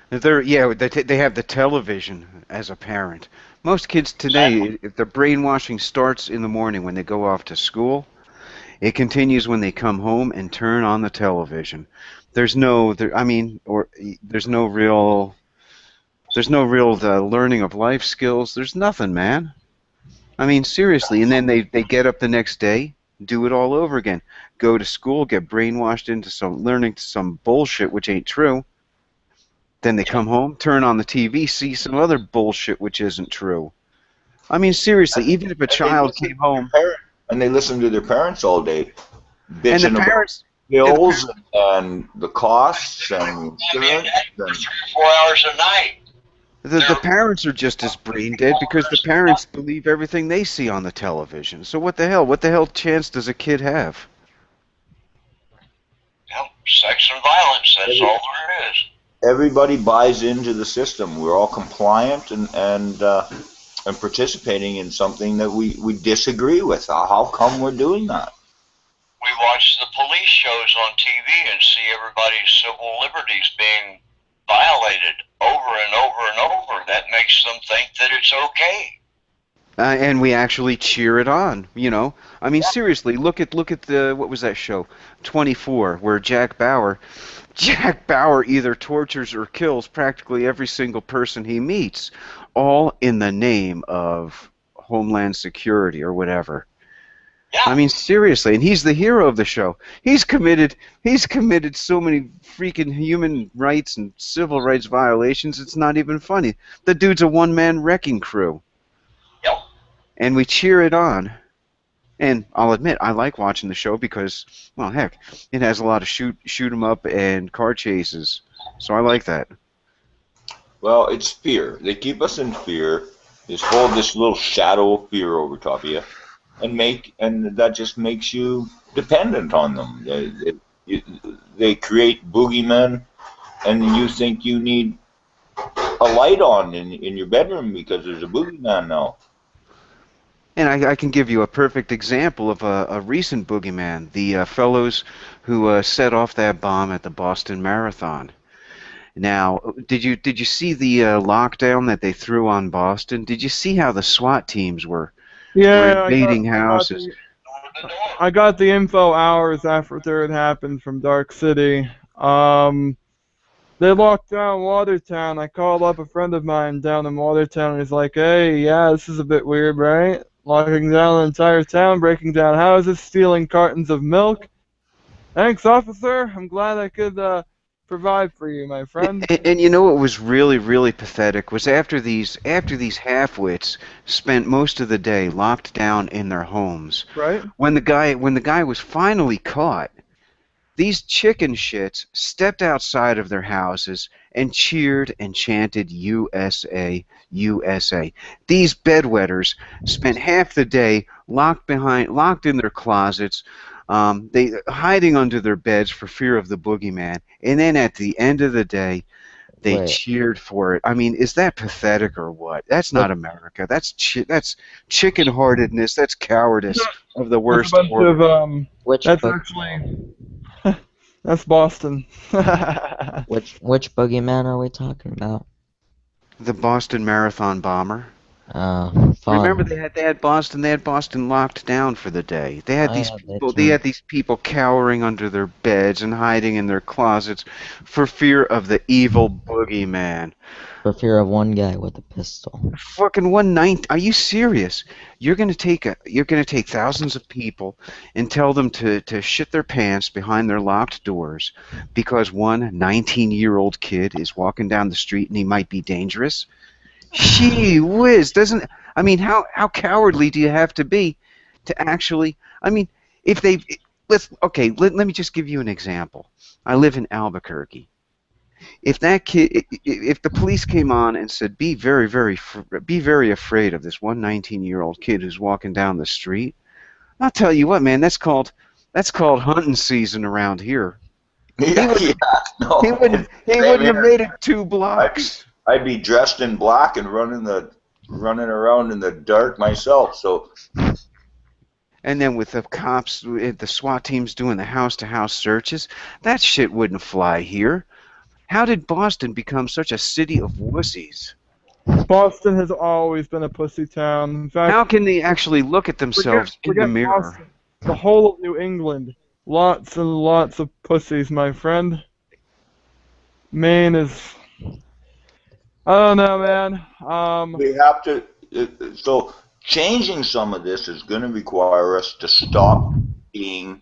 They have the television as a parent. Most kids today, if the brainwashing starts in the morning when they go off to school, it continues when they come home and turn on the television. There's no real learning of life skills. There's nothing, man. I mean, seriously. And then they get up the next day, do it all over again. Go to school, get brainwashed into learning some bullshit which ain't true. Then they come home, turn on the TV, see some other bullshit which isn't true. I mean, seriously, even if a child came home and they listen to their parents all day, and the bitching parents about bills and the costs and insurance. 3 or 4 hours a night. The parents are just as brain dead because the parents believe everything they see on the television. So what the hell? What the hell chance does a kid have? Sex and violence, that's all there is. Everybody buys into the system. We're all compliant and participating in something that we disagree with. How come we're doing that? We watch the police shows on TV and see everybody's civil liberties being violated over and over and over. That makes them think that it's okay. And we actually cheer it on, you know. I mean, seriously, look at the what was that show, 24, where Jack Bauer either tortures or kills practically every single person he meets, all in the name of Homeland Security or whatever. Yeah. I mean, seriously, and he's the hero of the show. He's committed so many freaking human rights and civil rights violations. It's not even funny. The dude's a one-man wrecking crew, Yep. and we cheer it on. And I'll admit, I like watching the show because, well, heck, it has a lot of shoot 'em up and car chases, so I like that. Well, it's fear. They keep us in fear. Just hold this little shadow of fear over top of you, and that just makes you dependent on them. They create boogeymen, and you think you need a light on in your bedroom because there's a boogeyman now. And I can give you a perfect example of a recent boogeyman. The fellows who set off that bomb at the Boston Marathon. Now, did you see the lockdown that they threw on Boston? Did you see how the SWAT teams were Yeah, invading houses? I got the info hours after it happened from Dark City. They locked down Watertown. I called up a friend of mine down in Watertown, and he's like, "Hey, yeah, this is a bit weird, right? Locking down the entire town, breaking down houses, stealing cartons of milk. Thanks, officer. I'm glad I could provide for you, my friend." And you know what was really, really pathetic was after these half-wits spent most of the day locked down in their homes. Right? When the guy was finally caught, these chicken shits stepped outside of their houses and cheered and chanted USA, USA. These bedwetters spent half the day locked in their closets, they hiding under their beds for fear of the boogeyman. And then at the end of the day, they Wait. cheered for it. I mean, is that pathetic or what? That's not America. That's chicken-heartedness. That's cowardice of the That's worst a bunch order. of Which That's book? actually that's Boston. Which boogeyman are we talking about? The Boston Marathon bomber. Fun. Remember they had Boston locked down for the day. They had Oh, these yeah, people they had these people cowering under their beds and hiding in their closets for fear of the evil boogeyman. For fear of one guy with a pistol. Fucking 1/9. Are you serious? You're gonna take thousands of people and tell them to shit their pants behind their locked doors because one 19-year-old kid is walking down the street and he might be dangerous? Gee whiz, doesn't I mean how cowardly do you have to be to actually I mean if they let me just give you an example. I live in Albuquerque. If that kid if the police came on and said be very afraid of this one 19-year-old kid who's walking down the street, I'll tell you what, man, that's called hunting season around here. Yeah, no. He wouldn't have made it 2 blocks. I'd be dressed in black and running around in the dark myself. So, And then with the cops, the SWAT teams doing the house-to-house searches, that shit wouldn't fly here. How did Boston become such a city of wussies? Boston has always been a pussy town. In fact, How can they actually look at themselves in the forget mirror? Boston. The whole of New England, lots and lots of pussies, my friend. Maine is, I don't know, man. we have to. So changing some of this is going to require us to stop being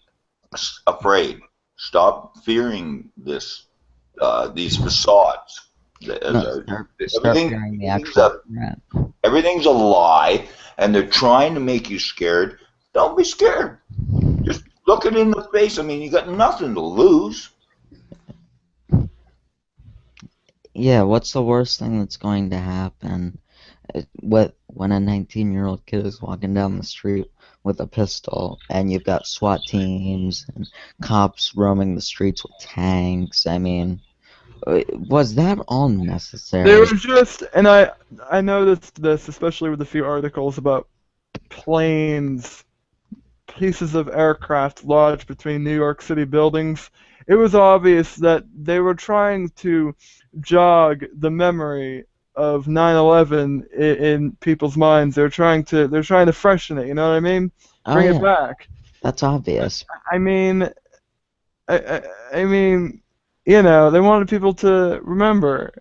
afraid, stop fearing these facades. No, start fearing the actual threat. Everything's a lie, and they're trying to make you scared. Don't be scared. Just look it in the face. I mean, you got nothing to lose. Yeah, what's the worst thing that's going to happen? When a 19-year-old kid is walking down the street with a pistol, and you've got SWAT teams and cops roaming the streets with tanks? I mean, was that all necessary? There was just, and I noticed this, especially with a few articles about planes, pieces of aircraft lodged between New York City buildings. It was obvious that they were trying to jog the memory of 9/11 in people's minds. They're trying to freshen it. You know what I mean? Bring it back. That's obvious. I mean, I mean, you know, they wanted people to remember.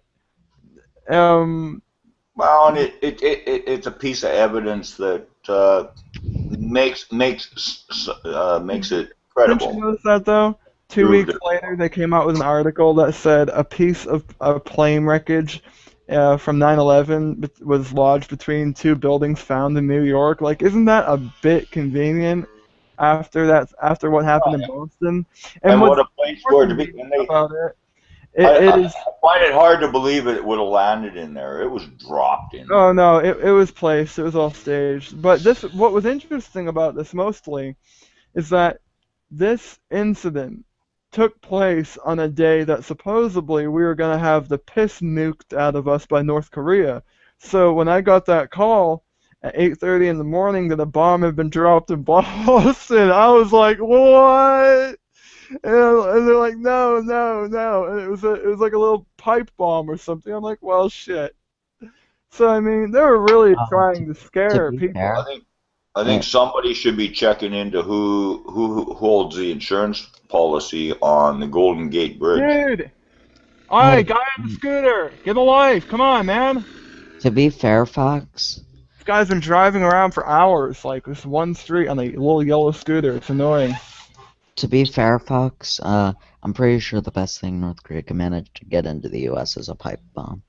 Well, and it's a piece of evidence that makes it Didn't you credible. notice that though? Two Proved weeks it. later, they came out with an article that said a piece of plane wreckage from 9/11 was lodged between two buildings found in New York. Like, isn't that a bit convenient after what happened in Boston? And And what what's a place more for it to be. convenient about it, I it is. find it hard to believe it would have landed in there. It was dropped in Oh there. no, it was placed. It was all staged. But what was interesting about this mostly is that this incident took place on a day that supposedly we were going to have the piss nuked out of us by North Korea. So when I got that call at 8:30 in the morning that a bomb had been dropped in Boston, I was like, "What?" And they're like, "No, no, no." And it was like a little pipe bomb or something. I'm like, "Well, shit." So I mean, they were really To, trying to to scare be people. I fair, think I uh, think somebody should be checking into who holds the insurance policy on the Golden Gate Bridge. Dude, alright, hey, guy on the scooter, get a life. Come on, man. to be fair, Fox, This guy's been driving around for hours, like this one street on a little yellow scooter. It's annoying. I'm pretty sure the best thing North Korea can manage to get into the U.S. is a pipe bomb.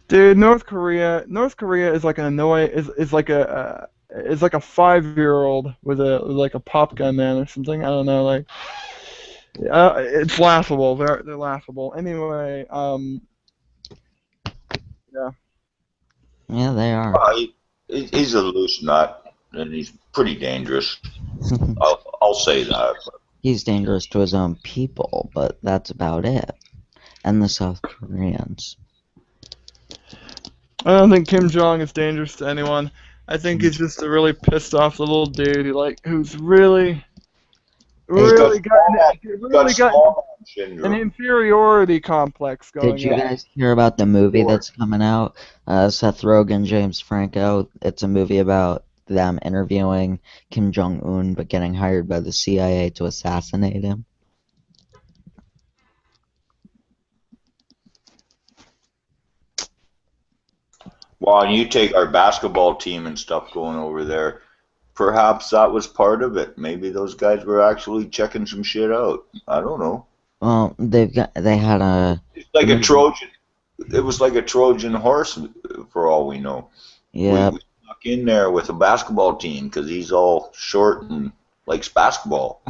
Dude, North Korea is like an annoying, is like a 5-year-old with like a pop gun man or something. I don't know, like, it's laughable. They're laughable. Anyway, yeah. Yeah, they are. He's a loose nut, and he's pretty dangerous. I'll say that. He's dangerous to his own people, but that's about it. And the South Koreans. I don't think Kim Jong is dangerous to anyone. I think he's just a really pissed off little dude who's really, Hey, really Got got small man an syndrome. inferiority complex did going you on. guys hear about the movie that's coming out? Seth Rogen, James Franco. It's a movie about them interviewing Kim Jong Un, but getting hired by the CIA to assassinate him. Well, and you take our basketball team and stuff going over there. Perhaps that was part of it. Maybe those guys were actually checking some shit out. I don't know. Well, they had a It's like the a movie. Trojan. It was like a Trojan horse, for all we know. We Yep. snuck in there with a basketball team because he's all short and likes basketball.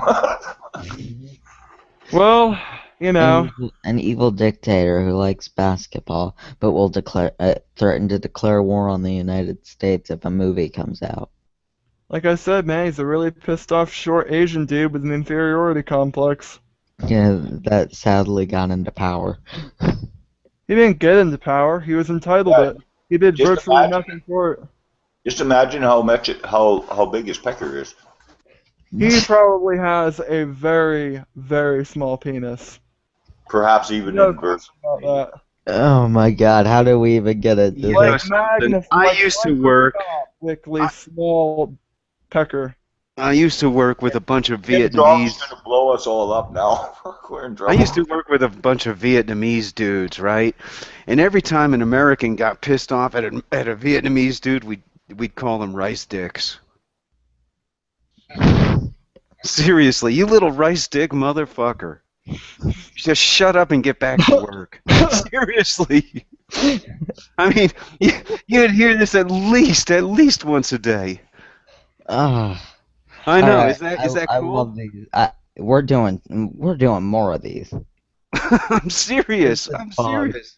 Well, you know, An evil dictator who likes basketball, but will threaten to declare war on the United States if a movie comes out. like I said, man, he's a really pissed off short Asian dude with an inferiority complex. Yeah, that sadly got into power. He didn't get into power. He was entitled Yeah, to it. He did just virtually imagine. nothing for it. Just imagine how big his pecker is. He probably has a very, very small penis. Perhaps even No inverse. question about that. Oh my God, how do we even get into You know Like this? something? like magnifyingly small pecker. I used to work with a bunch of Kim Jong's Vietnamese. gonna blow us all up now. We're in I trouble. used to work with a bunch of Vietnamese dudes, right? And every time an American got pissed off at a Vietnamese dude, we'd call them rice dicks. Seriously, you little rice dick motherfucker. Just shut up and get back to work. Seriously. I mean, you'd hear this at least once a day. Ah, I all know. right. Is that I cool? love these. We're doing more of these. I'm serious. This is I'm fun. serious.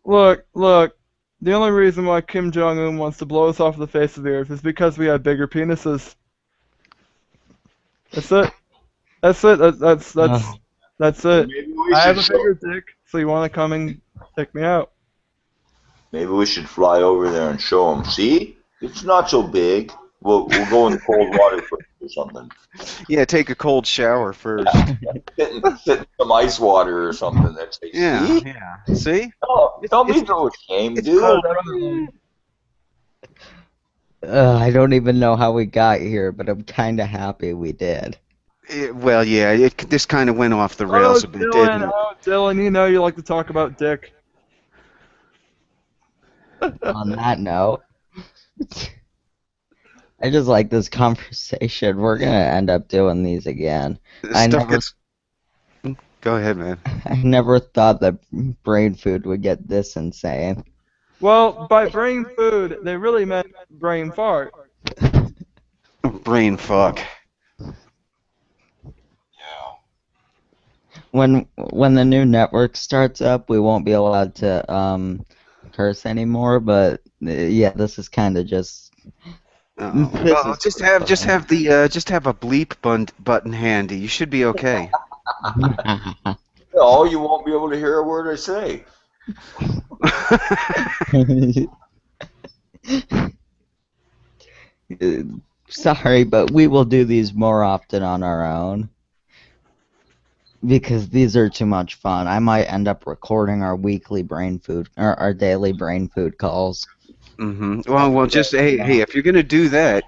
Look. The only reason why Kim Jong Un wants to blow us off the face of the earth is because we have bigger penises. That's it. That's it. That's it. Maybe we I have should a bigger dick, so you want to come and take me out? maybe we should fly over there and show them. See, it's not so big. We'll go in the cold water first or something. Yeah, take a cold shower first. Sit in some ice water or something. That's like, Yeah, see? yeah. See? Oh, don't be It's so ashamed, it's dude. cold, Definitely. I don't even know how we got here, but I'm kind of happy we did. Well, yeah. This kind of went off the Oh, rails a bit, didn't Dylan. it? Oh, Dylan. You know you like to talk about dick. On that note, I just like this conversation. We're gonna end up doing these again. This I stuff never, gets. Go ahead, man. I never thought that brain food would get this insane. Well, by brain food, they really meant brain fart. Brain fuck. Yeah. When the new network starts up, we won't be allowed to curse anymore. But yeah, this is kind of just. This Well, is just have a bleep button handy. You should be okay. Oh, you won't be able to hear a word I say. Sorry, but we will do these more often on our own because these are too much fun. I might end up recording our weekly brain food or our daily brain food calls. Well, just hey, if you're gonna do that,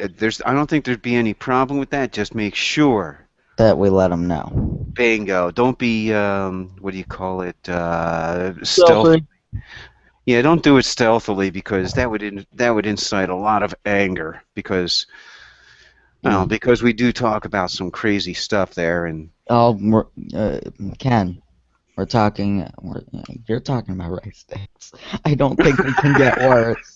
I don't think there'd be any problem with that. Just make sure. That we let them know. Bingo. Don't be what do you call it? Stealth. Stealthy. Yeah, don't do it stealthily because that would incite a lot of anger because because we do talk about some crazy stuff there and Ken, you're talking about rice sticks. I don't think it can get worse.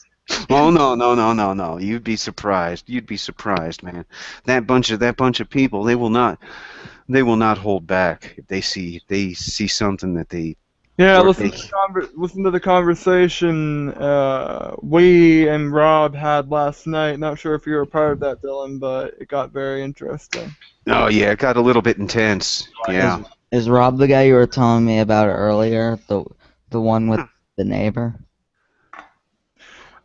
oh no. You'd be surprised. You'd be surprised, man. That bunch of people, they will not hold back if they see something that they Yeah, or listen they to listen to the conversation we and Rob had last night. Not sure if you were part of that, Dylan, but it got very interesting. Oh yeah, it got a little bit intense. Yeah. Is Rob the guy you were telling me about earlier? The one with the neighbor?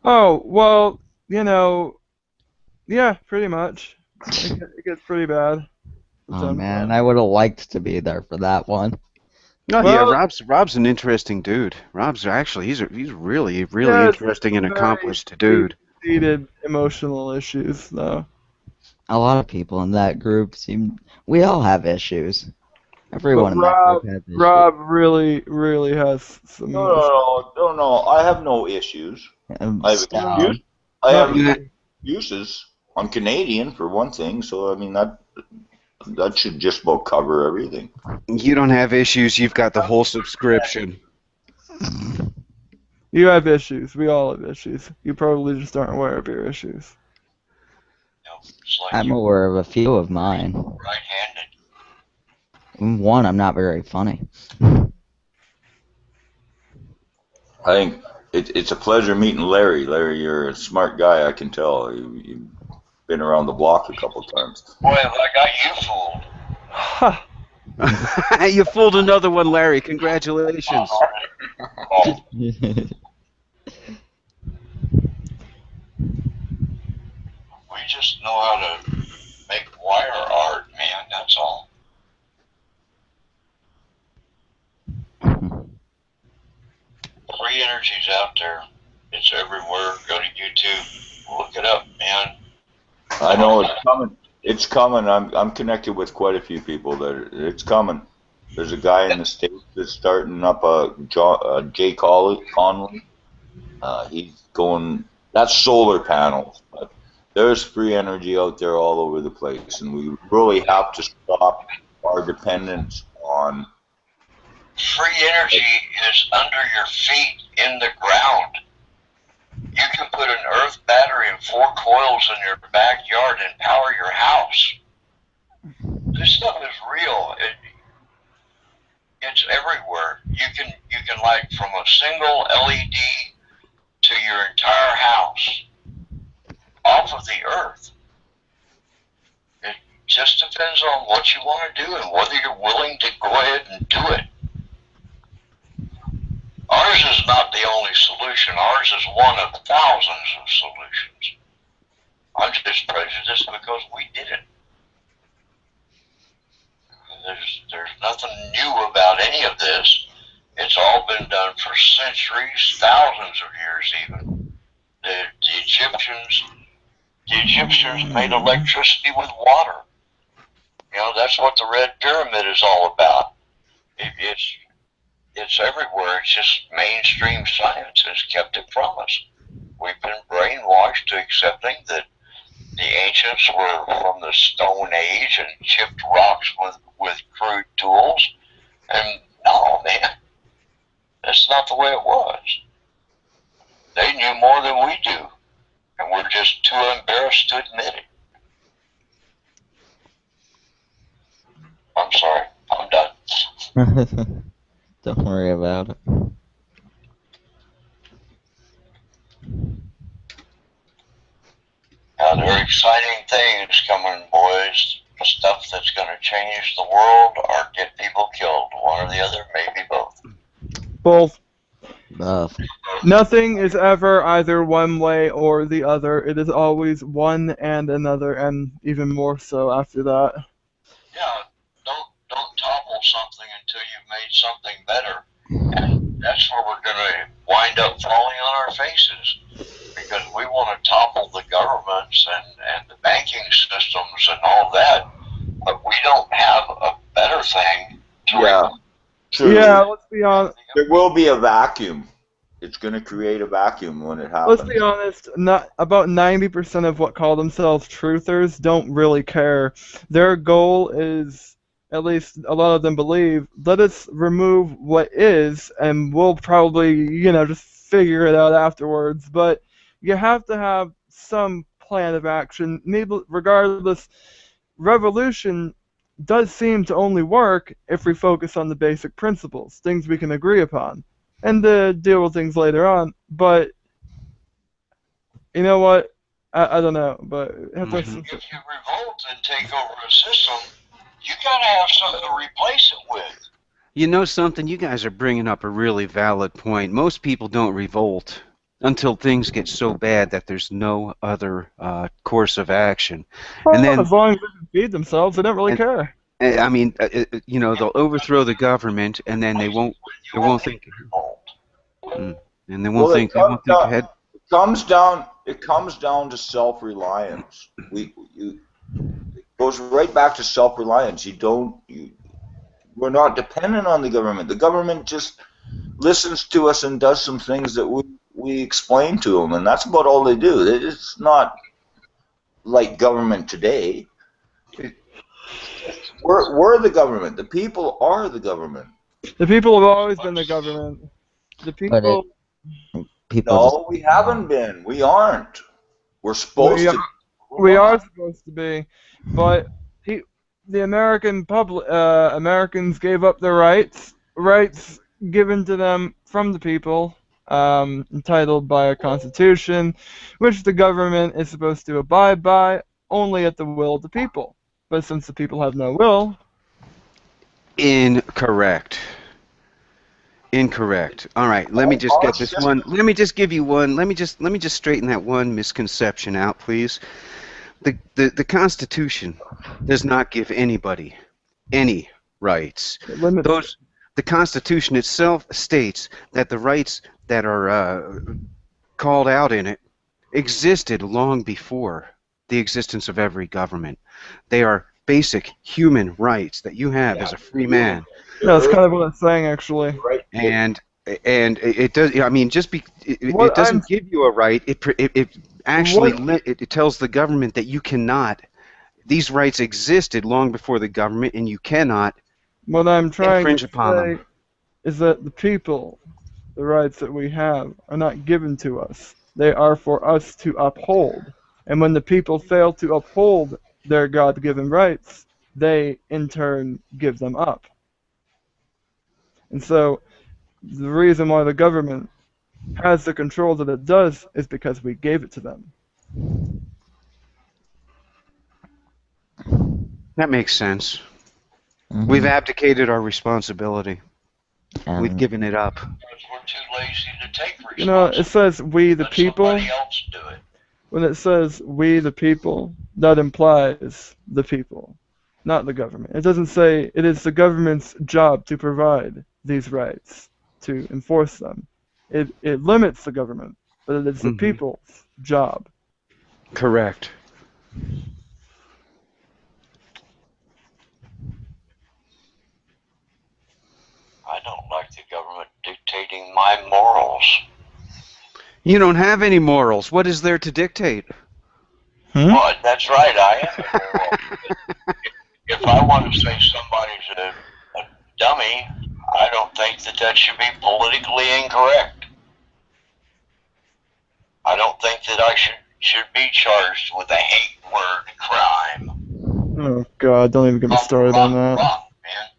Oh, well, yeah, pretty much. It gets pretty bad. Oh man, I would have liked to be there for that one. Oh yeah, Well, Rob's an interesting dude. Rob's actually he's really yeah, it's interesting and very accomplished dude. deep-seated emotional issues, though. A lot of people in that group seem. We all have issues. But Everyone in that group has issues. Rob really has some emotions. No. I have no issues. I have Stop. excuse. I Not have you. excuses. I'm Canadian for one thing, so I mean that should just about cover everything. You don't have issues. You've got the whole subscription. You have issues. We all have issues. You probably just aren't aware of your issues. It's like I'm you're aware of a few of mine. right-handed. One, I'm not very funny. I think it's a pleasure meeting Larry. Larry, you're a smart guy. I can tell. You've been around the block a couple times. Boy, have I got you fooled. Ha! You fooled another one, Larry. Congratulations. Oh, we just know how to make wire art, man. That's all. Free energy's out there. It's everywhere. Go to YouTube. Look it up, man. I know it's coming. It's coming. I'm connected with quite a few people that it's coming. There's a guy in the States that's starting up Jay Conley. He's going. That's solar panels, but there's free energy out there all over the place, and we really have to stop our dependence on. Free energy is under your feet in the ground. You can put an earth battery and 4 coils in your backyard and power your house. This stuff is real. It's everywhere. You can light from a single LED to your entire house off of the earth. It just depends on what you want to do and whether you're willing to go ahead and do it. Ours is not the only solution. Ours is one of thousands of solutions. I'm just prejudiced because we did it. There's nothing new about any of this. It's all been done for centuries, thousands of years even. The Egyptians made electricity with water. You know, that's what the Red Pyramid is all about. It's everywhere. It's just mainstream science has kept it from us. We've been brainwashed to accepting that the ancients were from the Stone Age and chipped rocks with crude tools. And no, man, that's not the way it was. They knew more than we do, and we're just too embarrassed to admit it. I'm sorry, I'm done. Don't worry about it. There are exciting things coming, boys. Stuff that's going to change the world or get people killed. One or the other, maybe both. Both. Both. Nothing is ever either one way or the other. It is always one and another, and even more so after that. Yeah, don't topple something until you've made something better. And that's where we're going to wind up falling on our faces. Because we want to topple the governments and the banking systems and all that, but we don't have a better thing to True. Yeah, let's be honest. There will be a vacuum. It's going to create a vacuum when it happens. Let's be honest. Not about 90% of what call themselves truthers don't really care. Their goal is, at least a lot of them believe, let us remove what is, and we'll probably, just figure it out afterwards. But you have to have some plan of action. Regardless, revolution does seem to only work if we focus on the basic principles, things we can agree upon, and deal with things later on. But you know what? I don't know, but if you revolt and take over a system, you got to have something to replace it with. You know something? You guys are bringing up a really valid point. Most people don't revolt until things get so bad that there's no other course of action. Well, And then, as long as they can feed themselves, they don't really care. I mean, they'll overthrow the government, and then they won't think, and they won't think ahead. It comes down to self-reliance. It goes right back to self-reliance. We're not dependent on the government. The government just listens to us and does some things that we explain to them, and that's about all they do. It's not like government today. We're the government. The people are the government. The people have always been the government. The people. People we haven't been. We aren't. We're supposed to. We are supposed to be, but the Americans gave up their rights given to them from the people, entitled by a constitution, which the government is supposed to abide by only at the will of the people. But since the people have no will. Incorrect. All right, let me just get this one. Let me just give you one. Let me just straighten that one misconception out, please. The Constitution does not give anybody any rights. The Constitution itself states that the rights that are called out in it existed long before the existence of every government. They are basic human rights that you have as a free man. Yeah, that's kind of what it's saying, actually. And it does. I mean, it doesn't give you a right. It actually it tells the government that you cannot. These rights existed long before the government, and you cannot what I'm trying infringe to upon say them. Is that the people, the rights that we have, are not given to us. They are for us to uphold. And when the people fail to uphold their God-given rights, they, in turn, give them up. And so, the reason why the government has the control that it does is because we gave it to them. That makes sense. We've abdicated our responsibility. We've given it up. Because we're too lazy to take responsibility. It says we the people. Let somebody else do it. When it says we the people, that implies the people, not the government. It doesn't say it is the government's job to provide these rights, to enforce them. It limits the government, but it is the people's job. Correct. I don't like the government dictating my morals. You don't have any morals. What is there to dictate? Well, that's right, I am a moral. If I want to say somebody's a dummy, I don't think that should be politically incorrect. I don't think that I should be charged with a hate word crime. Oh God, don't even get me started on that. Wrong, man.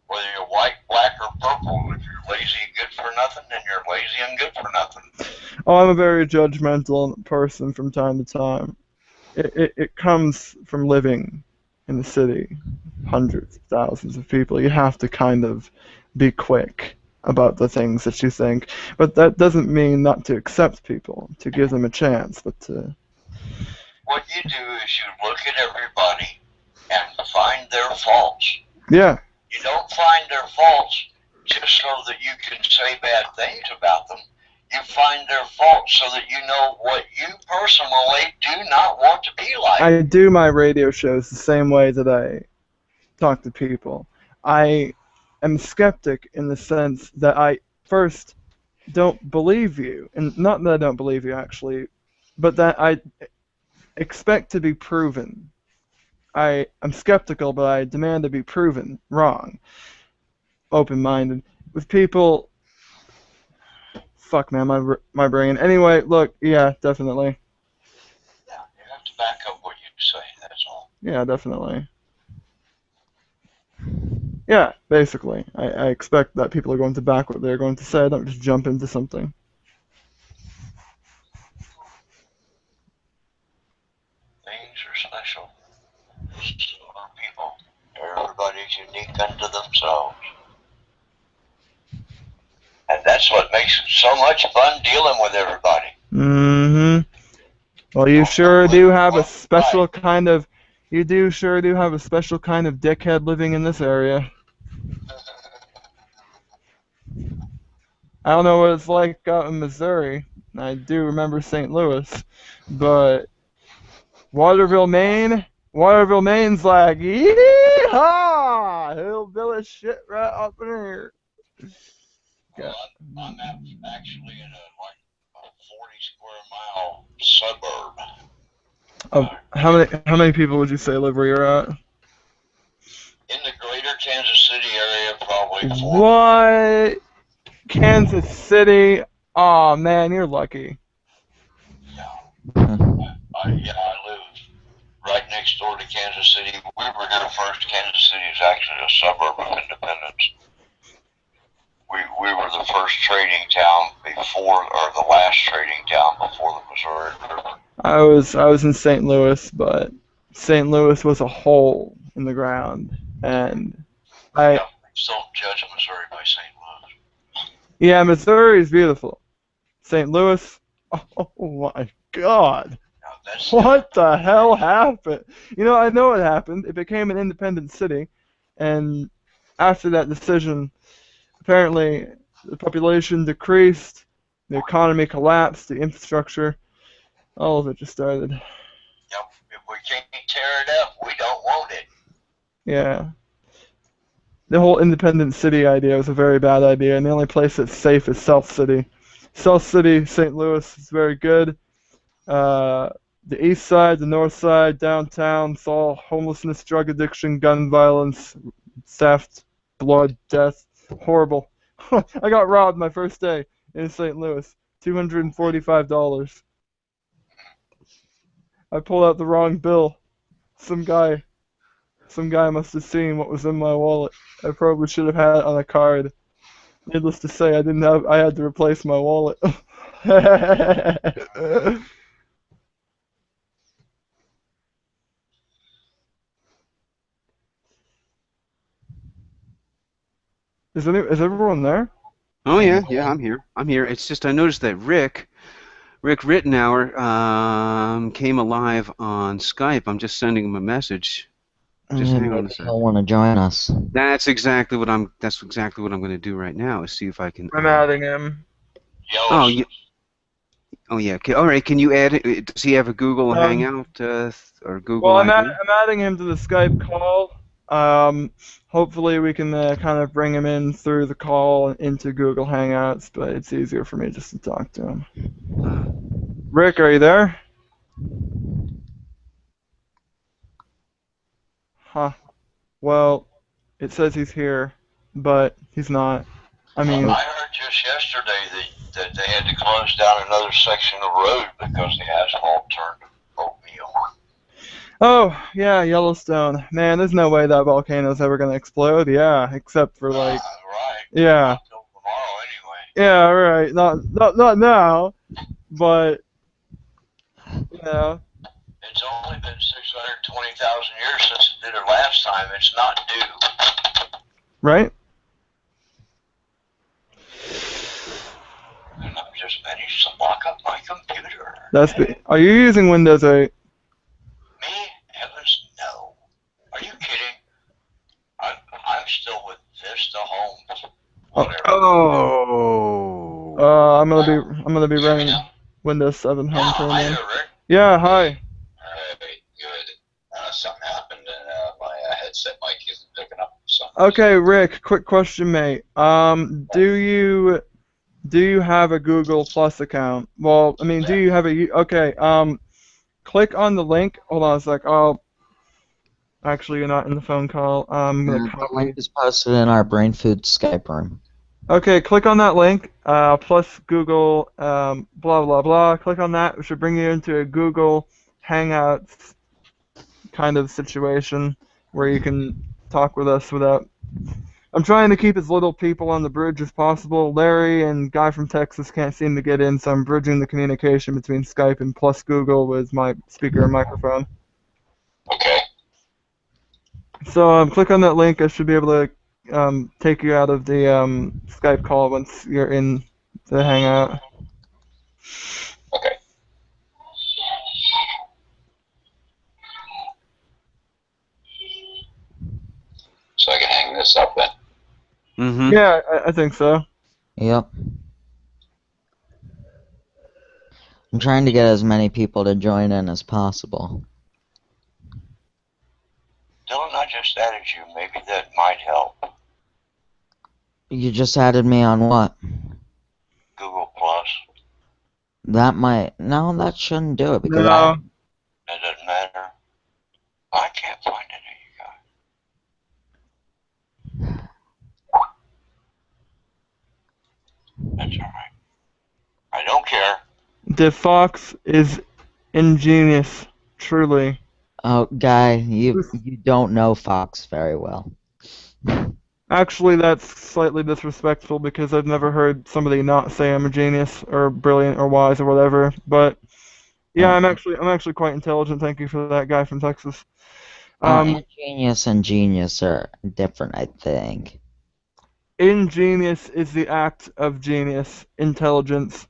Whether you're white, black, or purple, if you're lazy and good for nothing, then you're lazy and good for nothing. Oh, I'm a very judgmental person from time to time. It comes from living in the city, hundreds of thousands of people. You have to kind of be quick about the things that you think. But that doesn't mean not to accept people, to give them a chance, but to... What you do is you look at everybody and find their faults. Yeah. You don't find their faults just so that you can say bad things about them. You find their faults so that you know what you personally do not want to be like. I do my radio shows the same way that I talk to people. I am skeptic in the sense that I first don't believe you, and not that I don't believe you actually, but that I expect to be proven. I'm skeptical, but I demand to be proven wrong. Open-minded. With people, fuck man, my brain. Anyway, look, yeah, definitely. Yeah, you have to back up what you say, that's all. Yeah, definitely. Yeah, basically. I expect that people are going to back what they're going to say. I don't just jump into something. Things are special. So are people. Everybody's unique unto themselves. And that's what makes it so much fun dealing with everybody. Mm-hmm. Well, you sure do have a special kind of... You do sure do have a special kind of dickhead living in this area. I don't know what it's like out in Missouri. I do remember St. Louis. But Waterville, Maine's like, yee-haw! Hillbilly shit right up in here. Well, I'm actually in a 40 square mile suburb. How many people would you say live where you're at? In the greater Kansas City area, probably 4. What? Kansas City? Aw, man, you're lucky. Yeah. I live right next door to Kansas City. We were here first. Kansas City is actually a suburb of Independence. We were the first trading town the last trading town before the Missouri River. I was in St. Louis, but St. Louis was a hole in the ground, and Yeah, still judge Missouri by St. Louis. Yeah, Missouri is beautiful. St. Louis, oh my God. What the hell happened? You know, I know what happened. It became an independent city, and after that decision, apparently the population decreased, the economy collapsed, the infrastructure, all of it just started. Yep, if we can't tear it up, we don't want it. Yeah. The whole independent city idea was a very bad idea, and the only place that's safe is South City. South City, St. Louis is very good. The east side, the north side, downtown, it's all homelessness, drug addiction, gun violence, theft, blood, death. Horrible. I got robbed my first day in St. Louis. $245. I pulled out the wrong bill. Some guy must have seen what was in my wallet. I probably should have had it on a card. Needless to say, I had to replace my wallet. Is everyone there? Oh yeah, I'm here. It's just I noticed that Rick Rittenauer came alive on Skype. I'm just sending him a message. Just hang on a second. He'll want to join us. That's exactly what I'm going to do right now. Is see if I can. I'm adding him. Oh yeah. Oh yeah. Okay. All right. Can you add it? Does he have a Google Hangout or Google? Well, I'm ID? adding him to the Skype call. Hopefully we can kind of bring him in through the call into Google Hangouts, but it's easier for me just to talk to him. Rick, are you there? Huh. Well, it says he's here, but he's not. I mean, I heard just yesterday that they had to close down another section of road because the asphalt turned to oatmeal. oh, yeah, Yellowstone. Man, there's no way that volcano's ever gonna explode. Yeah, except for like, Right. yeah, Not till tomorrow anyway. yeah, right. Not now, but you know, It's only been 620,000 years since it did it last time. It's not due. right? And I've just managed to lock up my computer. Are you using Windows 8? Me? Heavens, no. Are you kidding? I'm still with Vista Homes. Whatever. Oh. I'm gonna be running Windows 7 Home Hi Terminal. there, Rick. Yeah, hi. Alright, good. Something happened and my headset mic isn't picking up. Okay, Rick, quick question, mate. Do you have a Google Plus account? Well, I mean, do you have okay, click on the link. Hold on a sec. Actually, you're not in the phone call. I'm gonna The copy. link is posted in our Brainfood Skype room. Okay, click on that link, plus Google, blah, blah, blah. Click on that. It should bring you into a Google Hangouts kind of situation where you can talk with us without... I'm trying to keep as little people on the bridge as possible. Larry and guy from Texas can't seem to get in, so I'm bridging the communication between Skype and plus Google with my speaker and microphone. Okay. So click on that link. I should be able to take you out of the Skype call once you're in the Hangout. Okay. So I can hang this up then. Mm-hmm. Yeah, I think so. Yep. I'm trying to get as many people to join in as possible. Dylan, I just added you. Maybe that might help. You just added me on what? Google Plus. That might... No, that shouldn't do it because No. It doesn't matter. I can't find any, you guys. That's alright. I don't care. The Fox is ingenious, truly. Oh, Guy, you don't know Fox very well. Actually, that's slightly disrespectful because I've never heard somebody not say I'm a genius or brilliant or wise or whatever. But yeah, I'm actually quite intelligent. Thank you for that, guy from Texas. Ingenious and genius are different, I think. Ingenious is the act of genius. Intelligence.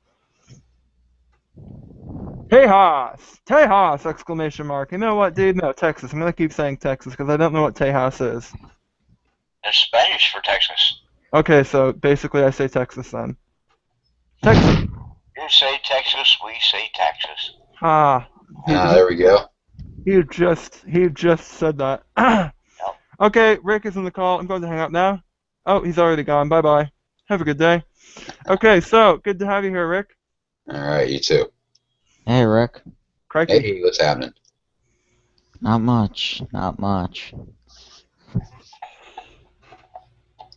Tejas! Tejas! Exclamation mark. You know what, dude? No, Texas. I'm gonna keep saying Texas because I don't know what Tejas is. It's Spanish for Texas. Okay, so basically I say Texas then. Texas. You say Texas, we say Texas. Ah. There we go. He just said that. Okay, Rick is in the call. I'm going to hang up now. Oh, he's already gone. Bye-bye. Have a good day. Okay, so, good to have you here, Rick. All right, you too. Hey, Rick. Crikey. Hey, what's happening? Not much. Not much.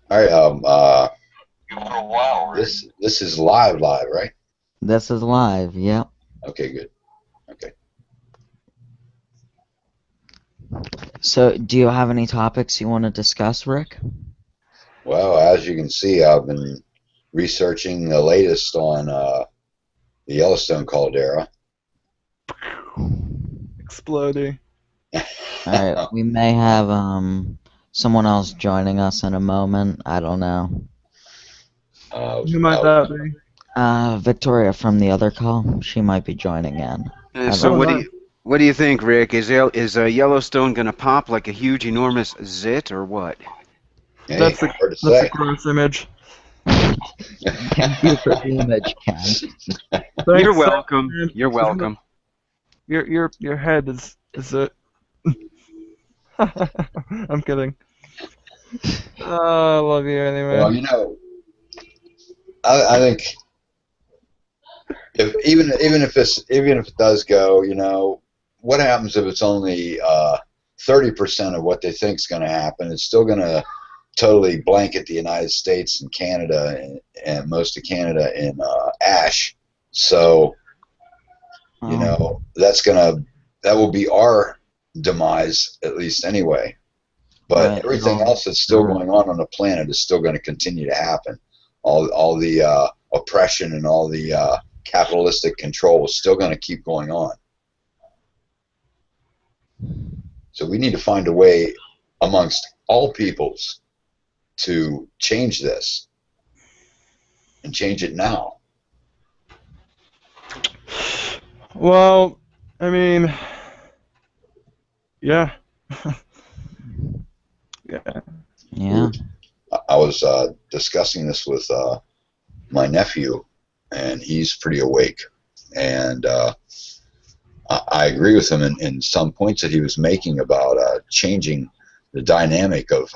All right, You for a while, Rick. this is live, right? This is live, yep. Okay, good. Okay. So, do you have any topics you want to discuss, Rick? Well, as you can see, I've been researching the latest on the Yellowstone caldera. Exploding. Alright, we may have someone else joining us in a moment. I don't know. Who might that be? Victoria from the other call. She might be joining in. So know. what do you think, Rick? Is Yellowstone gonna pop like a huge, enormous zit, or what? Hey, That's hard to a say. gross image. Thank you for the image, Ken. You're Thanks, welcome. man. You're welcome. Your head is it? I'm kidding. I love you anyway. Well, you know, I think even if it does go, you know, what happens if it's only 30% of what they think is going to happen. It's still going to totally blanket the United States and Canada and most of Canada in ash. So, you know, that will be our demise, at least anyway. But Right, everything else that's still going on the planet is still going to continue to happen. All the oppression and all the capitalistic control is still going to keep going on. So we need to find a way amongst all peoples to change this and change it now. Well, I mean, yeah. Yeah. Yeah. I was discussing this with my nephew, and he's pretty awake. And I agree with him in some points that he was making about changing the dynamic of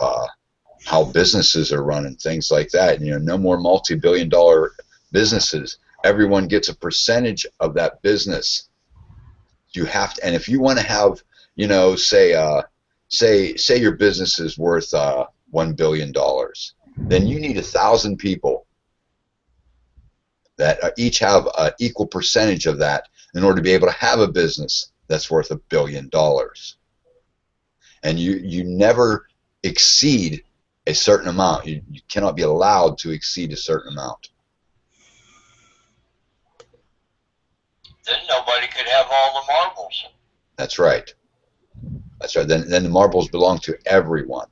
how businesses are run and things like that. You know, no more multi-billion-dollar businesses. Everyone gets a percentage of that business. You have to, and if you want to have, you know, say your business is worth $1 billion, then you need 1,000 people that each have an equal percentage of that in order to be able to have a business that's worth $1 billion. And you never exceed a certain amount. You cannot be allowed to exceed a certain amount. Then nobody could have all the marbles. That's right. That's right. Then the marbles belong to everyone.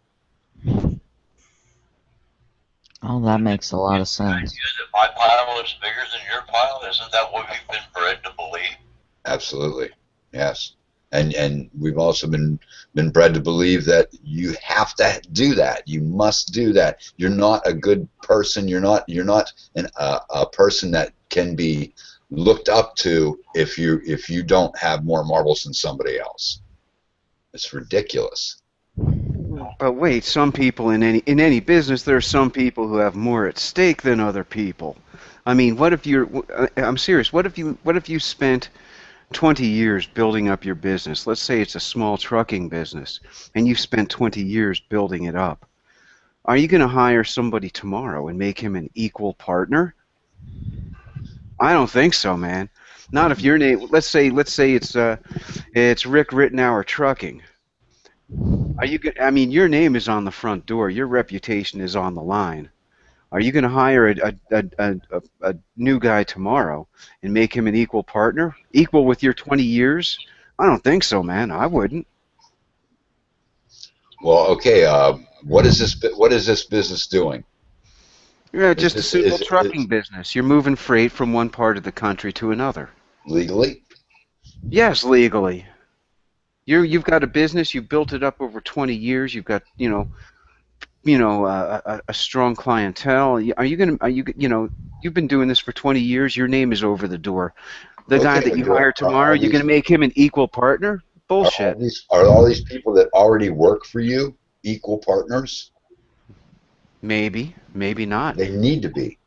Oh, that makes a lot of sense. That my pile is bigger than your pile? Isn't that what we've been bred to believe? Absolutely. Yes. And we've also been bred to believe that you have to do that. You must do that. You're not a good person. You're not a person that can be looked up to if you don't have more marbles than somebody else. It's ridiculous. But wait, some people in any business, there are some people who have more at stake than other people. I mean, what if I'm serious. What if you spent 20 years building up your business? Let's say it's a small trucking business, and you've spent 20 years building it up. Are you going to hire somebody tomorrow and make him an equal partner? I don't think so, man. Not if your name. Let's say it's Rick Rittenauer Trucking. Are you? I mean, your name is on the front door. Your reputation is on the line. Are you going to hire a new guy tomorrow and make him an equal partner, equal with your 20 years? I don't think so, man. I wouldn't. Well, okay. What is this business doing? Yeah, just a simple trucking business. You're moving freight from one part of the country to another. Legally? Yes, legally. You've got a business. You've built it up over 20 years. You've got a strong clientele. You've been doing this for 20 years. Your name is over the door. The guy that you hire tomorrow, you're going to make him an equal partner? Bullshit. Are all these people that already work for you equal partners? Maybe, maybe not. They need to be.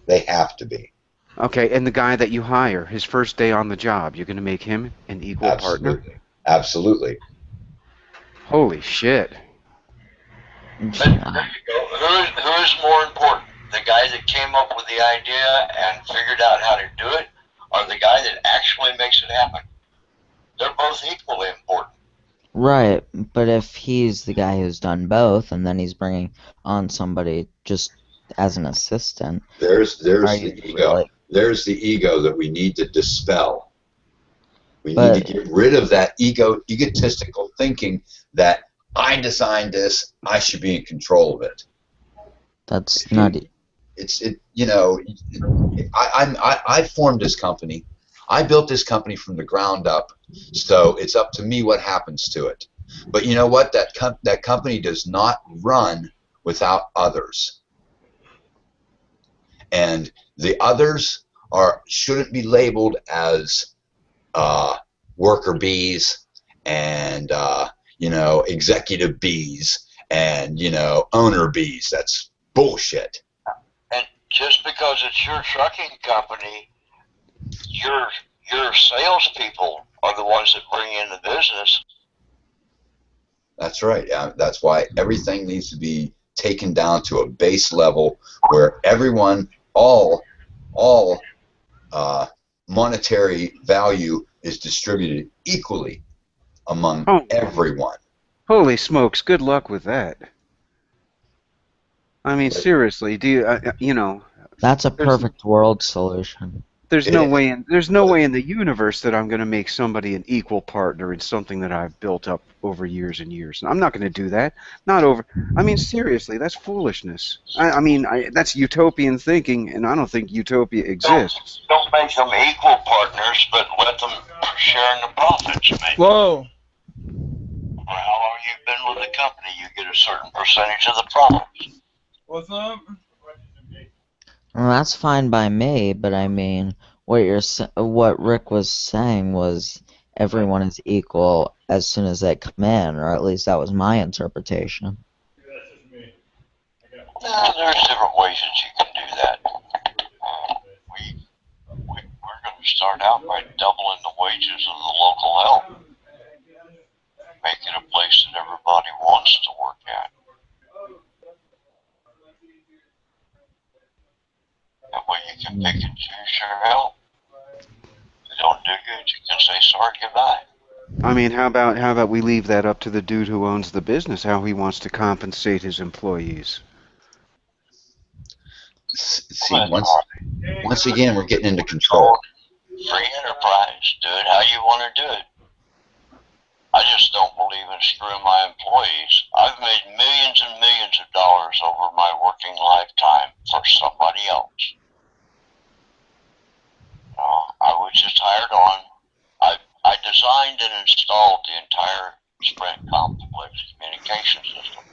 They have to be. Okay, and the guy that you hire, his first day on the job, you're going to make him an equal partner? Absolutely. Holy shit. But there you go. Who is more important? The guy that came up with the idea and figured out how to do it, or the guy that actually makes it happen? They're both equally important. Right, but if he's the guy who's done both, and then he's bringing on somebody just as an assistant, there's the ego. Really? There's the ego that we need to dispel. We need to get rid of that egotistical thinking that I designed this, I should be in control of it. That's not. I formed this company. I built this company from the ground up, so it's up to me what happens to it. But you know what? That company does not run without others, and the others shouldn't be labeled as worker bees and executive bees and owner bees. That's bullshit. And just because it's your trucking company, your salespeople are the ones that bring in the business. That's right. That's why everything needs to be taken down to a base level where everyone, all monetary value is distributed equally among Oh, everyone. holy smokes! Good luck with that. I mean, seriously, do you, That's a there's perfect world solution. there's no But way in the universe that I'm going to make somebody an equal partner in something that I've built up over years and years. I'm not going to do that. Not over. I mean, seriously, that's foolishness. That's utopian thinking, and I don't think utopia exists. Don't make them equal partners, but let them share in the profits. Maybe. Whoa. For how long you've been with the company, you get a certain percentage of the profits. What's up? Well, that's fine by me, but I mean, what Rick was saying was everyone is equal as soon as they come in, or at least that was my interpretation. There's different ways that you can do that. We're going to start out by doubling the wages of the local help, make it a place that everybody wants to work at. That way you can pick and choose your help. If they don't do good, you can say sorry, goodbye. I mean, how about we leave that up to the dude who owns the business, how he wants to compensate his employees? see, once again, we're getting into control. Free enterprise. Do it how you want to do it. I just don't believe in screwing my employees. I've made millions and millions of dollars over my working lifetime for somebody else. I was just hired on. I designed and installed the entire Sprint complex communication system.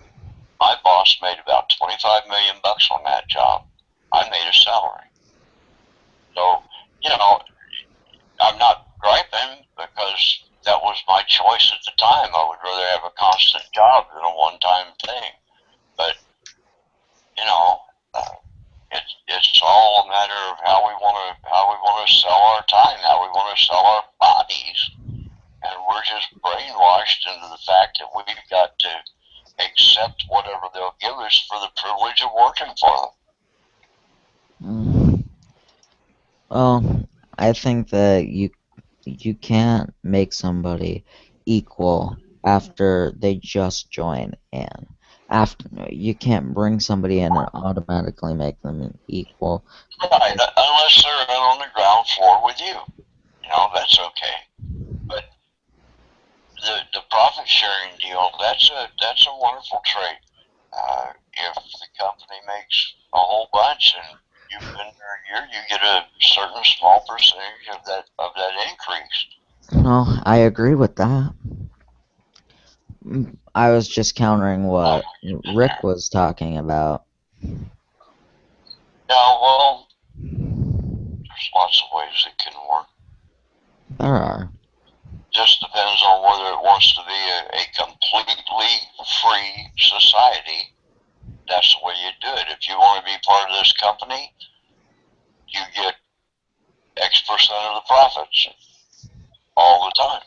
My boss made about $25 million on that job. I made a salary. So, I'm not griping because that was my choice at the time. I would rather have a constant job than a one-time thing. But, it's all a matter of how we want to sell our time, how we want to sell our bodies. And we're just brainwashed into the fact that we've got to accept whatever they'll give us for the privilege of working for them. Well, I think that you can't make somebody equal after they just join in. You can't bring somebody in and automatically make them equal. Right, unless they're in on the ground floor with you. That's okay. But the profit sharing deal, that's a wonderful trait. If the company makes a whole bunch and you've been there a year, you get a certain small percentage of that increase. No, I agree with that. I was just countering what Rick was talking about. Yeah, well, there's lots of ways it can work. There are. Just depends on whether it wants to be a completely free society. That's the way you do it. If you want to be part of this company, you get X percent of the profits all the time.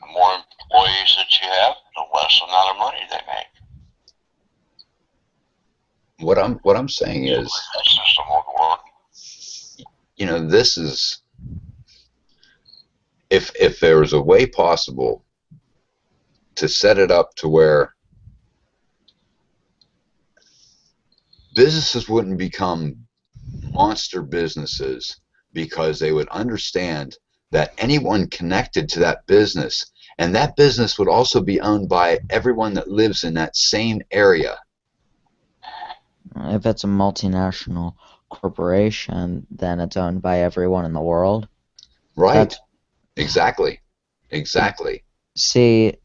The more employees that you have, the less amount of money they make. What I'm saying is, that system would work. This is, if there was a way possible to set it up to where businesses wouldn't become monster businesses because they would understand that anyone connected to that business, and that business would also be owned by everyone that lives in that same area. If it's a multinational corporation, then it's owned by everyone in the world. Right. Exactly. See,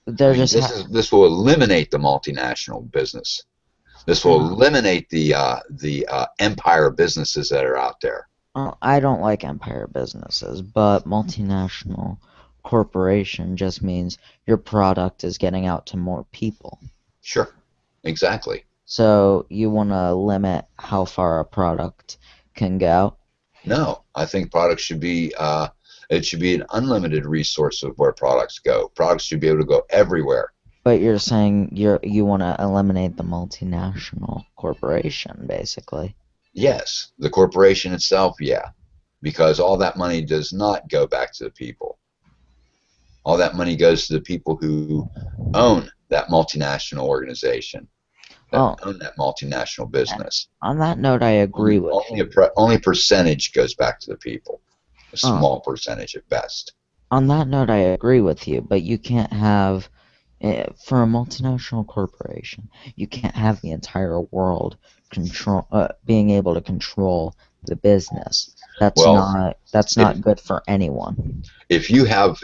this will eliminate the multinational business. This will eliminate the empire businesses that are out there. Well, I don't like empire businesses, but multinational corporation just means your product is getting out to more people. Sure. Exactly. So you want to limit how far a product can go? No, I think products should be It should be an unlimited resource of where products go. Products should be able to go everywhere. But you're saying you want to eliminate the multinational corporation, basically. Yes, the corporation itself, yeah, because all that money does not go back to the people. All that money goes to the people who own that multinational organization, that own that multinational business. On that note, I agree with you. Only percentage goes back to the people. A small percentage at best. On that note, I agree with you, but you can't have, for a multinational corporation, you can't have the entire world being able to control the business. That's not good for anyone. If you have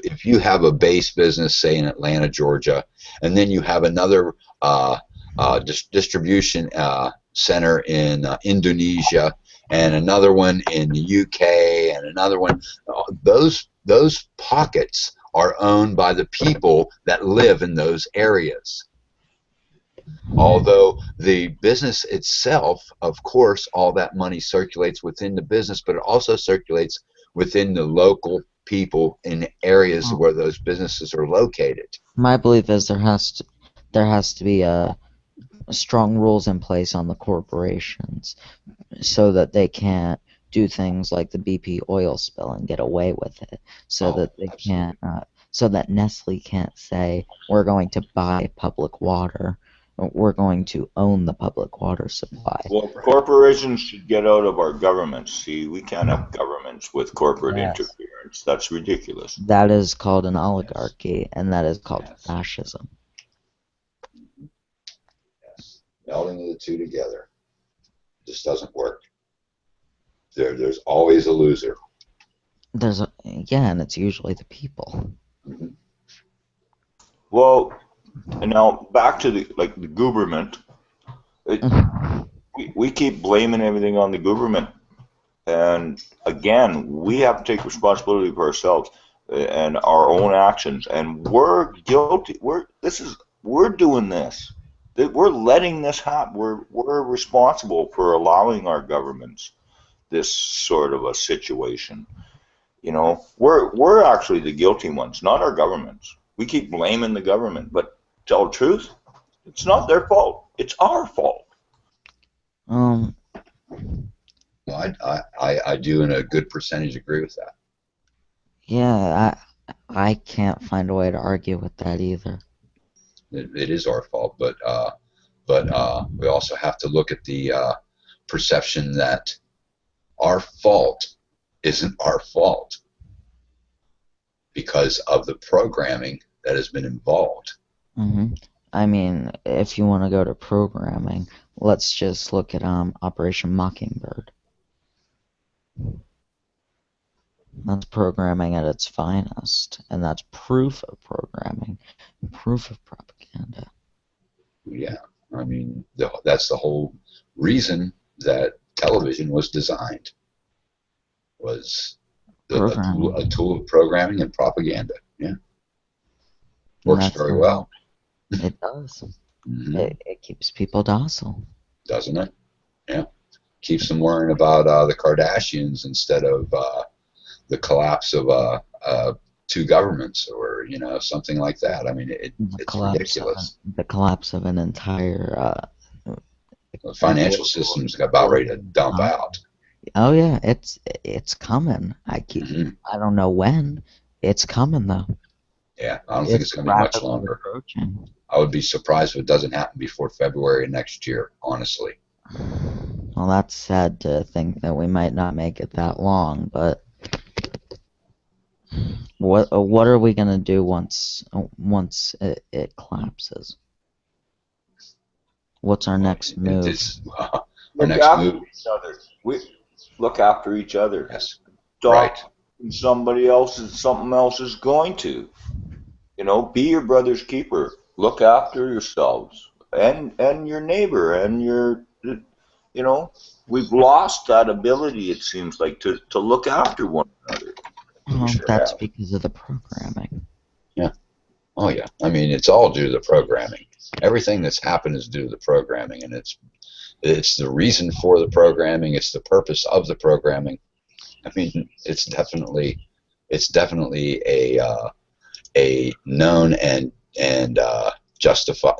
a base business, say in Atlanta, Georgia, and then you have another distribution center in Indonesia, and another one in the UK, and another one, those pockets are owned by the people that live in those areas. Although the business itself, of course, all that money circulates within the business, but it also circulates within the local people in areas where those businesses are located. My belief is there has to be strong rules in place on the corporations so that they can't do things like the BP oil spill and get away with it, so that they can't, so that Nestle can't say we're going to buy public water, we're going to own the public water supply. Well, corporations should get out of our governments. See, we can't have governments with corporate interference. That's ridiculous. That is called an oligarchy, and that is called fascism. Melding the two together just doesn't work. There's always a loser. And it's usually the people. Mm-hmm. Well, and now back to the government. We keep blaming everything on the government, and again, we have to take responsibility for ourselves and our own actions. And we're guilty. We're doing this. We're letting this happen. We're responsible for allowing our governments this sort of a situation. You know, we're actually the guilty ones, not our governments. We keep blaming the government, but to tell the truth, it's not their fault. It's our fault. Well, I do in a good percentage agree with that. Yeah, I can't find a way to argue with that either. It is our fault, but we also have to look at the perception that our fault isn't our fault because of the programming that has been involved. Mm-hmm. I mean, if you want to go to programming, let's just look at Operation Mockingbird. That's programming at its finest, and that's proof of programming, proof of propaganda. Yeah, I mean, that's the whole reason that television was designed, was a tool of programming and propaganda. Yeah, works very well. It does. Mm-hmm. It keeps people docile, doesn't it? Yeah, keeps them worrying about the Kardashians instead of the collapse of two governments, or something like that. I mean, it's ridiculous. The collapse of an entire the financial system's about ready to dump out. Oh yeah, it's coming. I don't know when. It's coming though. Yeah, I don't think it's going to be much longer. Approaching. I would be surprised if it doesn't happen before February next year, honestly. Well, that's sad to think that we might not make it that long, but what are we gonna do once it collapses? What's our next move? Our next move. We look after each other. Yes. Right. Something else is going to. Be your brother's keeper. Look after yourselves and your neighbor and your. We've lost that ability. It seems like to look after one another. That's because of the programming. Yeah. Oh yeah. I mean, it's all due to the programming. Everything that's happened is due to the programming, and it's the reason for the programming. It's the purpose of the programming. I mean, it's definitely it's definitely a known and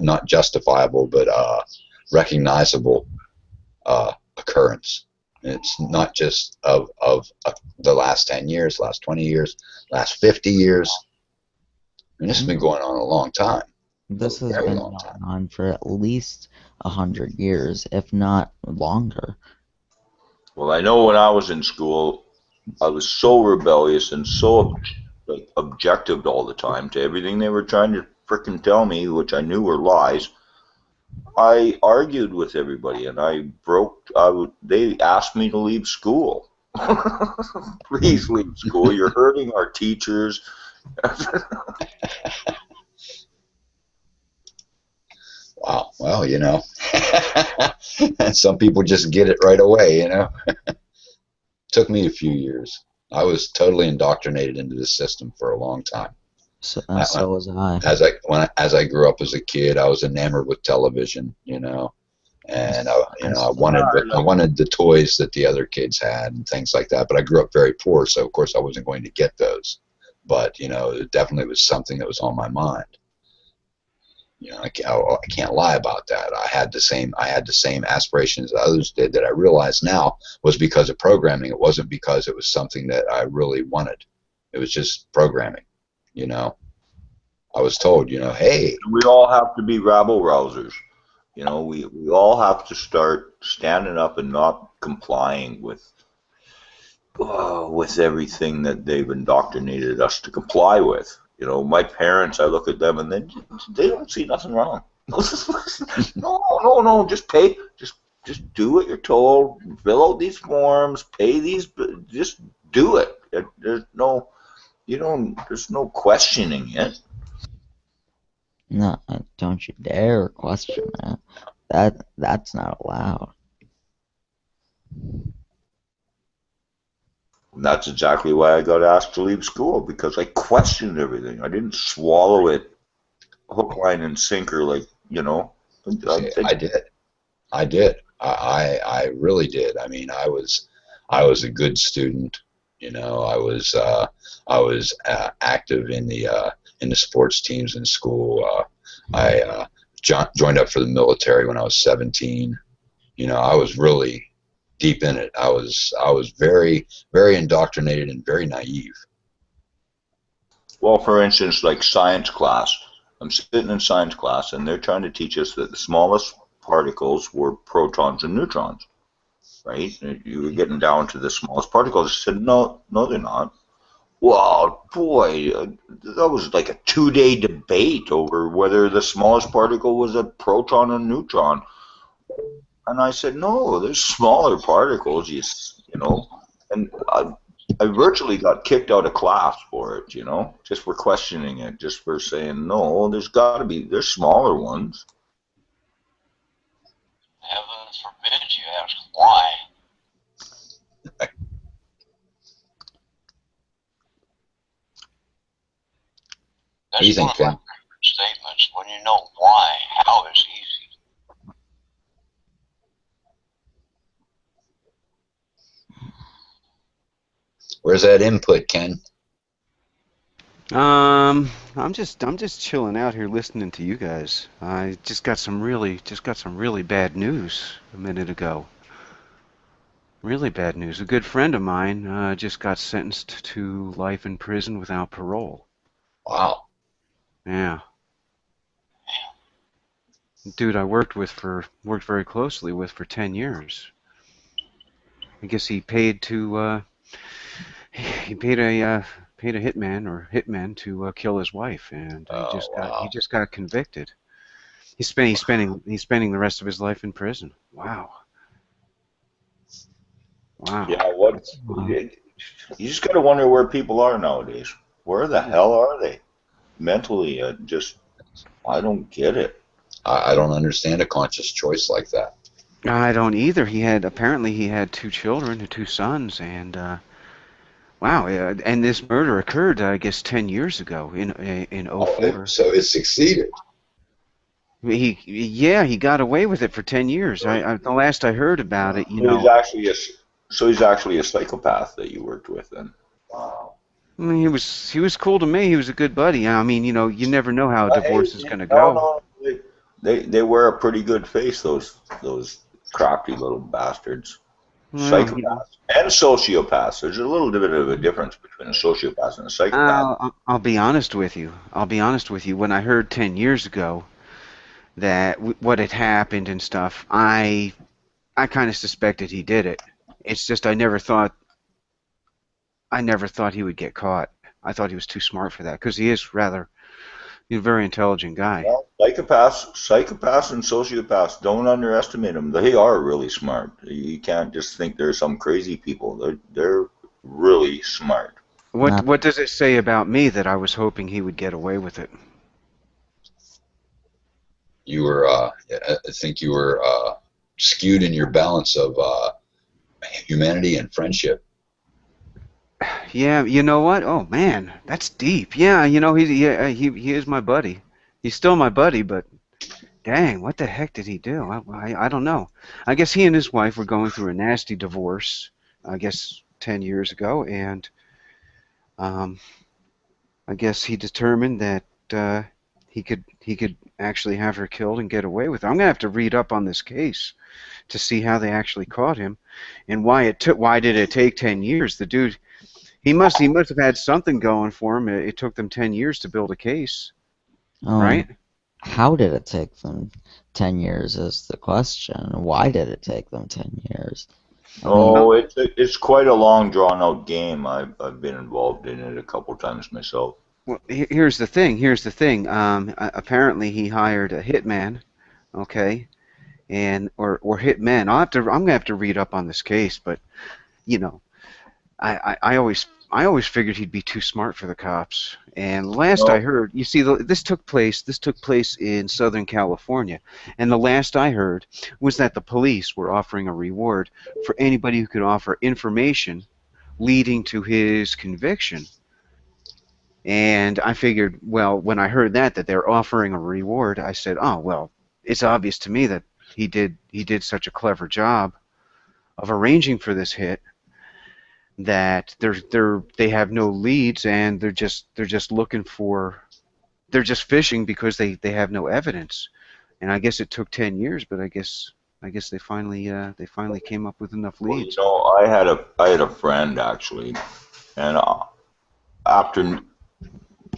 not justifiable, but recognizable occurrence. It's not just of the last 10 years, last 20 years, last 50 years. I mean, this has been going on a long time. This has been going on for at least 100 years, if not longer. Well, I know when I was in school, I was so rebellious and so objective all the time to everything they were trying to frickin' tell me, which I knew were lies. I argued with everybody, and they asked me to leave school. Please leave school. You're hurting our teachers. Wow. Well, some people just get it right away, Took me a few years. I was totally indoctrinated into the system for a long time. So was I. As I grew up as a kid, I was enamored with television, and I wanted the toys that the other kids had and things like that. But I grew up very poor, so of course I wasn't going to get those. But it definitely was something that was on my mind. I can't lie about that. I had the same aspirations as others did that I realize now was because of programming. It wasn't because it was something that I really wanted. It was just programming. I was told, hey. We all have to be rabble rousers. We all have to start standing up and not complying with everything that they've indoctrinated us to comply with. My parents, I look at them and they don't see nothing wrong. No, just pay, just do what you're told, fill out these forms, pay these, just do it. There's no questioning it. No, don't you dare question that. That's not allowed. And that's exactly why I got asked to leave school, because I questioned everything. I didn't swallow it hook, line, and sinker I did. I really did. I mean, I was a good student. I was active in the sports teams in school. I joined up for the military when I was 17. I was really deep in it. I was very, very indoctrinated and very naive. Well, for instance, like science class. I'm sitting in science class, and they're trying to teach us that the smallest particles were protons and neutrons, right? You were getting down to the smallest particles. I said, no, they're not. Well, boy, that was like a 2-day debate over whether the smallest particle was a proton or neutron. And I said, no, there's smaller particles, and I virtually got kicked out of class for it, just for questioning it, just for saying, no, there's smaller ones. Heaven forbid you ask why. That's one of my favorite statements. When you know why, how is easy. Where's that input, Ken? I'm just chilling out here listening to you guys. I just got some really bad news a minute ago. Really bad news. A good friend of mine just got sentenced to life in prison without parole. Wow. Yeah. Dude I worked very closely with for 10 years. I guess he paid a hitman to kill his wife, and he just got convicted. He's spending the rest of his life in prison. Wow. Yeah, you just got to wonder where people are nowadays. Where the hell are they mentally? I don't get it. I don't understand a conscious choice like that. I don't either. Apparently he had 2 children, 2 sons, and wow. And this murder occurred, I guess, 10 years ago in 04. So it succeeded. He got away with it for 10 years. The last I heard about it, So he's actually a psychopath that you worked with then. Wow. I mean, he was cool to me. He was a good buddy. I mean, you never know how a Hey, divorce is going to no, go. no, they wear a pretty good face. Those crafty little bastards, Well, psychopaths and sociopaths. There's a little bit of a difference between a sociopath and a psychopath. I'll be honest with you. I'll be honest with you. When I heard 10 years ago that what had happened and stuff, I kind of suspected he did it. It's just I never thought he would get caught. I thought he was too smart for that because he's a very intelligent guy. Well, psychopaths and sociopaths, don't underestimate them. They are really smart. You can't just think they're some crazy people. They're really smart. What Not what does it say about me that I was hoping he would get away with it? You were, I think you were skewed in your balance of humanity and friendship. Yeah, you know what? Oh man, that's deep. Yeah, he is my buddy. He's still my buddy, but dang, what the heck did he do? I don't know. I guess he and his wife were going through a nasty divorce, I guess 10 years ago, and um, I guess he determined that he could actually have her killed and get away with it. I'm gonna have to read up on this case to see how they actually caught him and why did it take 10 years? The dude, he must have had something going for him. It took them 10 years to build a case, right? how did it take them 10 years is the question. Why did it take them 10 years? I mean, Oh, it's quite a long, drawn out game. I've been involved in it a couple times myself. Well, here's the thing. Here's the thing. Apparently, he hired a hitman. Okay, and or hitmen. I'm gonna have to read up on this case, but you know, I always figured he'd be too smart for the cops. And last I No, heard, you see, this took place in Southern California, and the last I heard was that the police were offering a reward for anybody who could offer information leading to his conviction. And I figured, well, when I heard that they're offering a reward, I said, oh well, it's obvious to me that he did such a clever job of arranging for this hit that they have no leads and they're just fishing because they have no evidence. And I guess it took 10 years, but I guess they finally came up with enough well, leads. I had a friend actually, and after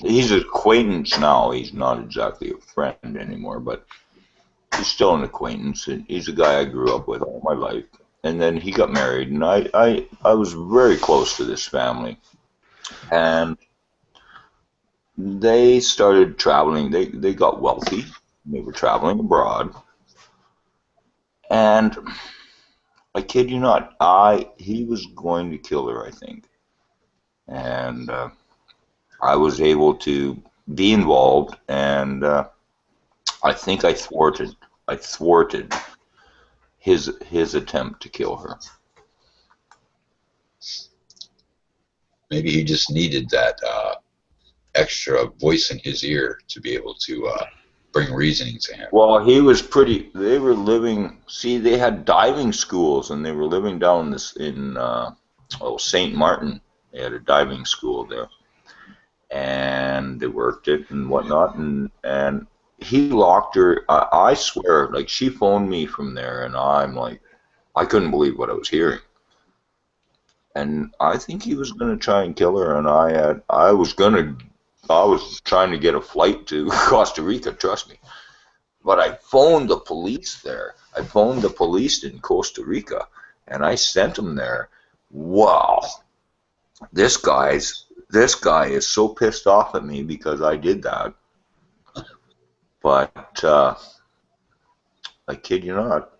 he's an acquaintance now. He's not exactly a friend anymore, but he's still an acquaintance. And he's a guy I grew up with all my life. And then he got married, and I was very close to this family. And they started traveling. They got wealthy. They were traveling abroad. And I kid you not, he was going to kill her, I think. And I was able to be involved, and I think I thwarted his attempt to kill her. Maybe he just needed that extra voice in his ear to be able to bring reasoning to him. Well, they were living, see, they had diving schools, and they were living down this in St. Martin. They had a diving school there, and they worked it and whatnot, and he locked her. I swear, like, she phoned me from there, and I'm like, I couldn't believe what I was hearing. And I think he was going to try and kill her, and I was trying to get a flight to Costa Rica, trust me. But I phoned the police there. I phoned the police in Costa Rica, and I sent them there. Wow, this guy is so pissed off at me because I did that. But I kid you not,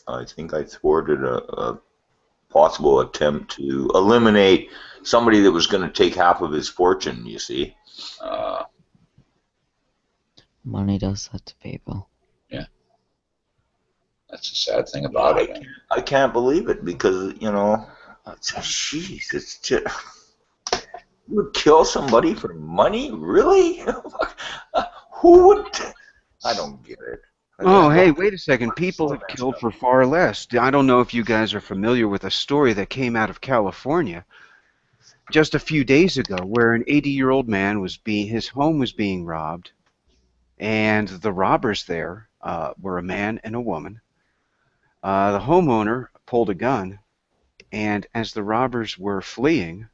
I think I thwarted a possible attempt to eliminate somebody that was going to take half of his fortune, you see. money does that to people. Yeah, that's a sad thing about it. I can't believe it because, jeez, it's just, you would kill somebody for money? Really? Who would? I don't get it. Oh, hey, wait a second. People have killed for far less. I don't know if you guys are familiar with a story that came out of California. just a few days ago where an 80-year-old man his home was being robbed, and the robbers there were a man and a woman. The homeowner pulled a gun, and as the robbers were fleeing,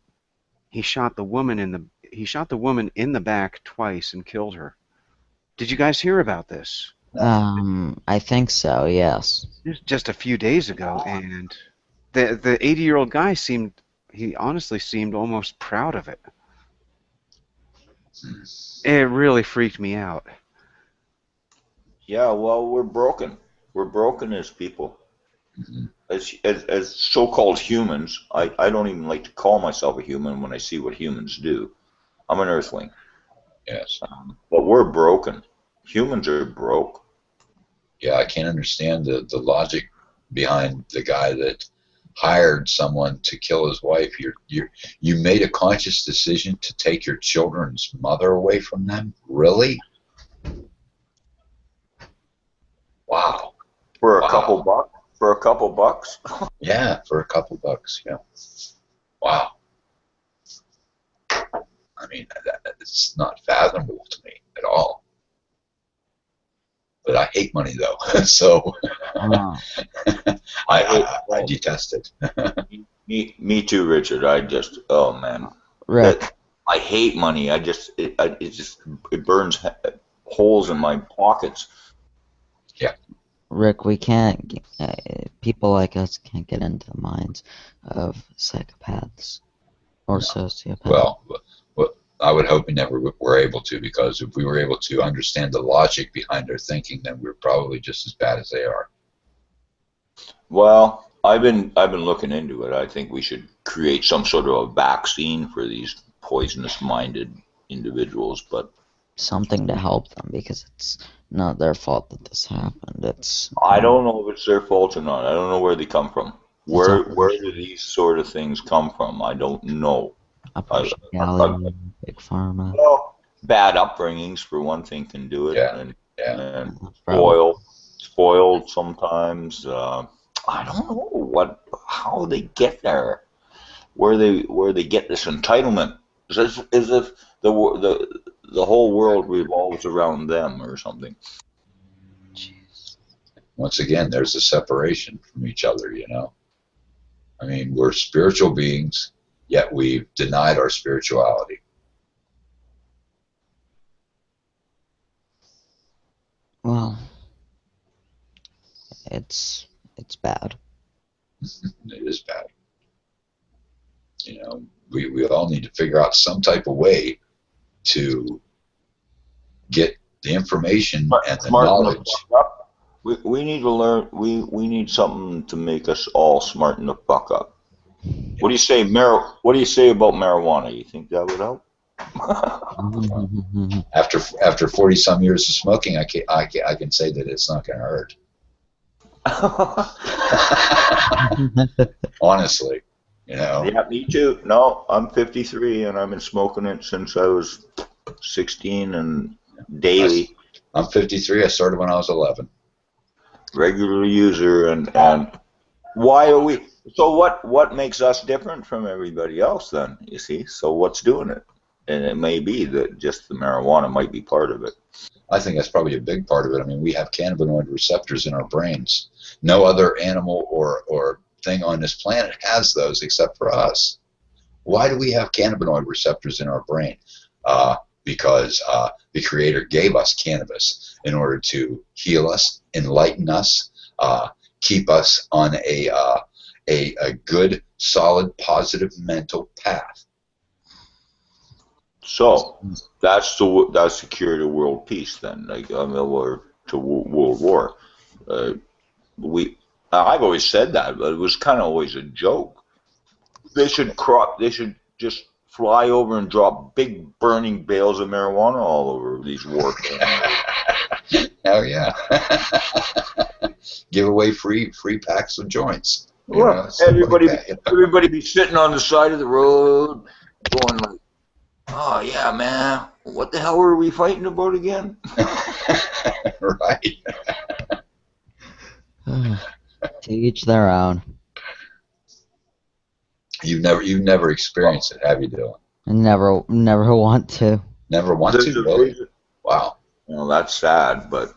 he shot the woman in the back twice and killed her. Did you guys hear about this? I think so, yes. Just a few days ago, and the 80-year-old guy he honestly seemed almost proud of it. It really freaked me out. Yeah, well, we're broken. We're broken as people. As so-called humans, I don't even like to call myself a human when I see what humans do. I'm an earthling. Yes. But we're broken. Humans are broke. Yeah, I can't understand the logic behind the guy that hired someone to kill his wife. You made a conscious decision to take your children's mother away from them? Really? Wow. For a couple bucks? For a couple bucks? Yeah, for a couple bucks, yeah. Wow. I mean, it's not fathomable to me at all. But I hate money, though, so I detest it. Me too, Richard. Oh man, Rick, I hate money. It burns holes in my pockets. Yeah. Rick, we can't. People like us can't get into the minds of psychopaths or sociopaths. Well, I would hope we never were able to, because if we were able to understand the logic behind their thinking, then we're probably just as bad as they are. Well, I've been looking into it. I think we should create some sort of a vaccine for these poisonous-minded individuals, but Something to help them, because it's not their fault that this happened. I don't know if it's their fault or not. I don't know where they come from. Where do these sort of things come from? I don't know. A partiality, big pharma. Well, bad upbringings for one thing can do it, Yeah. and spoiled sometimes. I don't know how they get there, where they get this entitlement. As if the whole world revolves around them or something. Jeez. Once again, there's a separation from each other, you know. I mean, we're spiritual beings, yet we've denied our spirituality. Well, it's bad. It is bad. You know, we all need to figure out some type of way to get the information and the knowledge. We need to learn. We need something to make us all smarten the fuck up. What do you say, What do you say about marijuana? You think that would help? After 40 some years of smoking, I can say that it's not going to hurt. Honestly, you know. Yeah, me too. No, I'm 53 and I've been smoking it since I was 16 and daily. I'm 53. I started when I was 11. Regular user, and why are we? So what makes us different from everybody else then? You see, so what's doing it? And it may be that just the marijuana might be part of it. I think that's probably a big part of it. I mean, we have cannabinoid receptors in our brains. No other animal or thing on this planet has those except for us. Why do we have cannabinoid receptors in our brain? Because the Creator gave us cannabis in order to heal us, enlighten us, keep us on a good, solid, positive mental path. So that's the cure to world peace then, or to world war. I've always said that, but it was kind of always a joke. They should just fly over and drop big burning bales of marijuana all over these war camps. Hell yeah. Give away free packs of joints. Well, everybody be sitting on the side of the road going like, oh yeah, man, what the hell were we fighting about again? Right. To each their own. You've never experienced it, have you, Dylan? Never want to. Never want There's to, a really? reason. Wow. Well, that's sad, but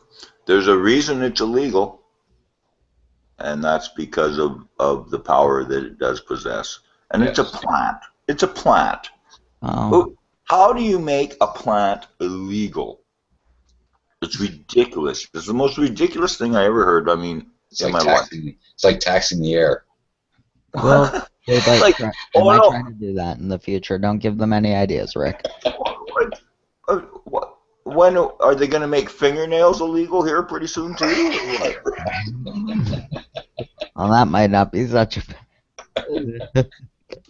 there's a reason it's illegal, and that's because of the power that it does possess. And it's a Yes. plant. It's a plant. Oh, How do you make a plant illegal? It's ridiculous. It's the most ridiculous thing I ever heard. I mean, It's in like my life. taxing the air. well, they might Like, try, they oh might no, try to do that in the future. Don't give them any ideas, Rick. what, when are they going to make fingernails illegal here pretty soon too? Or what? Well, that might not be such a.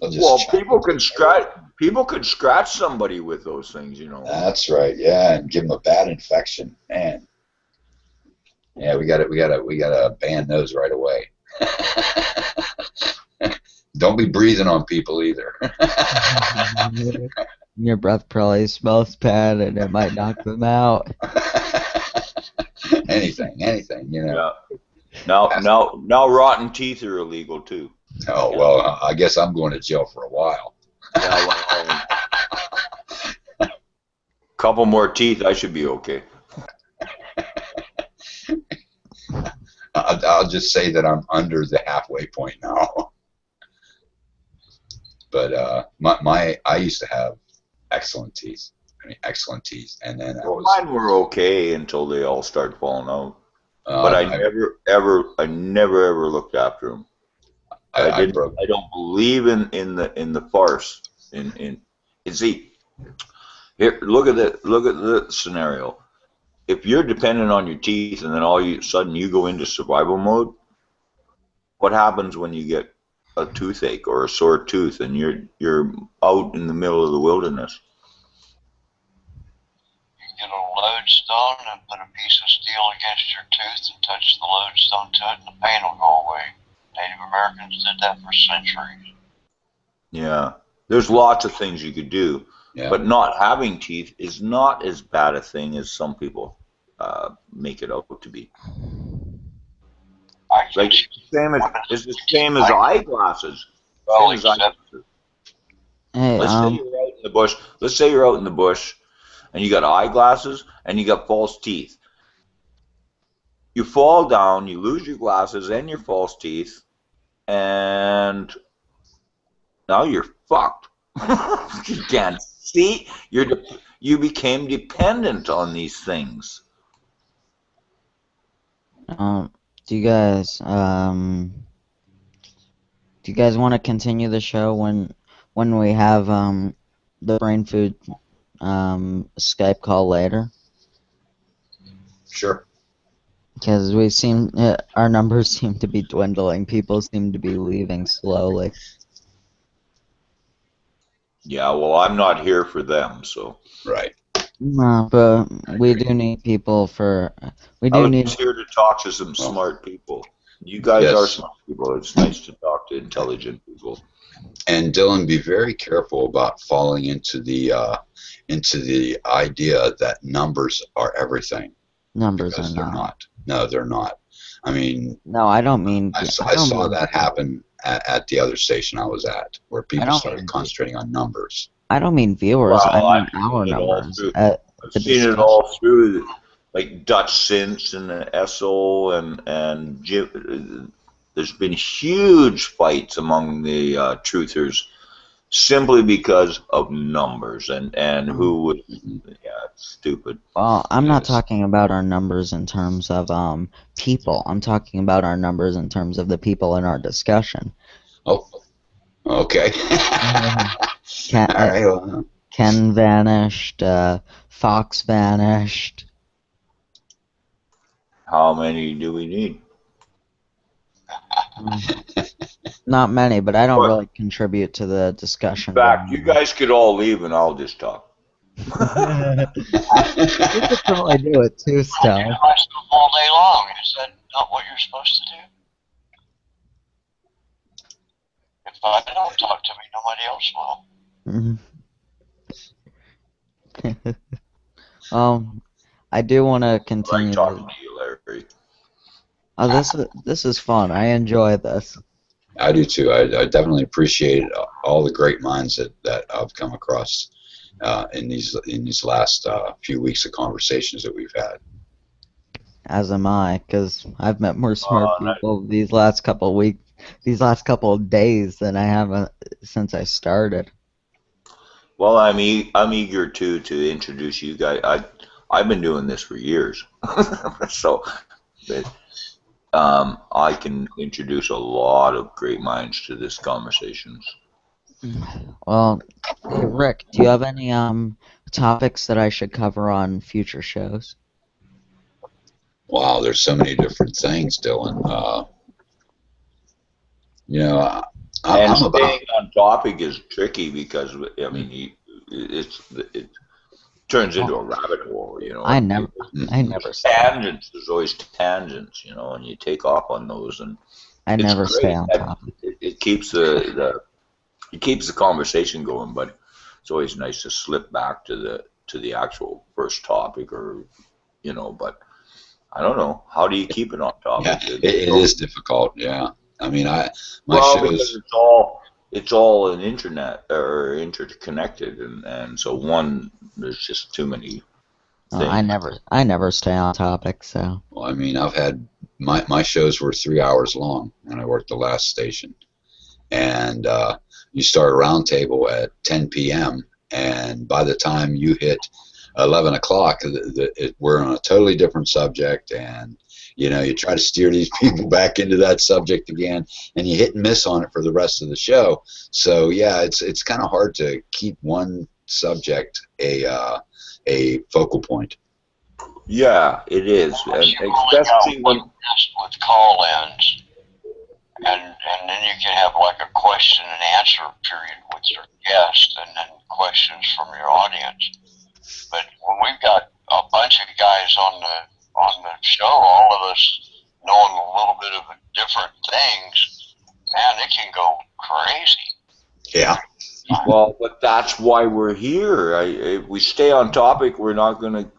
They'll just Well, chop people it. can scratch. People could scratch somebody with those things, you know. That's right. Yeah, and give them a bad infection, man. Yeah, we got to ban those right away. Don't be breathing on people either. Your breath probably smells bad, and it might knock them out. anything, you know. Yeah. Now, rotten teeth are illegal too. Oh well, I guess I'm going to jail for a while. Yeah, well, couple more teeth, I should be okay. I'll just say that I'm under the halfway point now. But I used to have excellent teeth. I mean, excellent teeth, and then Well, mine were okay until they all started falling out. But I never ever looked after them. I don't believe in the farce. See, here, look at the scenario. If you're dependent on your teeth and then all of a sudden you go into survival mode, what happens when you get a toothache or a sore tooth and you're out in the middle of the wilderness? You get a lodestone and put a piece of steel against your tooth and touch the lodestone to it and the pain will go away. Native Americans did that for centuries. Yeah, there's lots of things you could do, but not having teeth is not as bad a thing as some people make it out to be. Like it's the same as eyeglasses. Well, Same as eyeglasses. Hey, Let's say you're out in the bush. Let's say you're out in the bush, and you got eyeglasses and you got false teeth. You fall down, you lose your glasses and your false teeth, and now you're fucked. You can't see. You became dependent on these things. do you guys want to continue the show when we have the brain food Skype call later? Sure. Because our numbers seem to be dwindling. People seem to be leaving slowly. Yeah, well, I'm not here for them, so. Right. No, but we do need people for. We I do was need. here to talk to some smart people. You guys Yes. are smart people. It's nice to talk to intelligent people. And Dylan, be very careful about falling into the idea that numbers are everything. Numbers Because are they're not. No, they're not. I mean, No, I don't mean. I saw that happen at the other station I was at, where people don't started mean- concentrating on numbers. I don't mean viewers. Well, I mean I've our seen it all numbers. through- The I've seen discussion. it all through, like Dutch Since and the Essel and Jim. There's been huge fights among the truthers simply because of numbers and who would. Yeah, it's stupid. Well, I'm not Yes. talking about our numbers in terms of people. I'm talking about our numbers in terms of the people in our discussion. Oh, okay. Ken, All right. Well, Ken vanished. Fox vanished. How many do we need? Not many, but I don't What? really contribute to the discussion. In fact, you guys could all leave and I'll just talk. You could probably do it too, I do Stone. myself all day long. Is that not what you're supposed to do? If I don't talk to me, nobody else will. I do want to I like continue. talking to you, Larry. Oh, this is fun. I enjoy this. I do too. I definitely appreciate all the great minds that I've come across in these last few weeks of conversations that we've had. As am I, because I've met more smart Uh, people these last couple of days than I have since I started. well, I'm eager to introduce you guys. I've been doing this for years, so that I can introduce a lot of great minds to this conversations. Well, hey Rick, do you have any topics that I should cover on future shows? Wow, there's so many different things, Dylan. You know, And I'm about. staying on topic is tricky because I mean, it turns into a rabbit hole, you know, I and never I Mhm. never stay on tangents. There's always tangents, you know, and you take off on those, and I it's never stay great on that topic. it keeps it keeps the conversation going, but it's always nice to slip back to the actual first topic, or you know. But I don't know, how do you keep it on Yeah, topic? it is difficult. Yeah, I mean, my Well, because shows. it's all an internet or interconnected, and so one there's just too many things. I never stay on topic, so Well, I mean, I've had my shows were 3 hours long when I worked the last station, and you start a roundtable at 10 p.m. and by the time you hit 11 o'clock, we're on a totally different subject, and you try to steer these people back into that subject again, and you hit and miss on it for the rest of the show. So yeah, it's kind of hard to keep one subject a focal point. Yeah, it is, Unless and you've only got especially when one guest with call-ins, and then you can have like a question and answer period with your guest, and then questions from your audience. But when we've got a bunch of guys on the show, all of us knowing a little bit of different things, man, it can go crazy. Yeah. well, but that's why we're here. If we stay on topic, we're not gonna.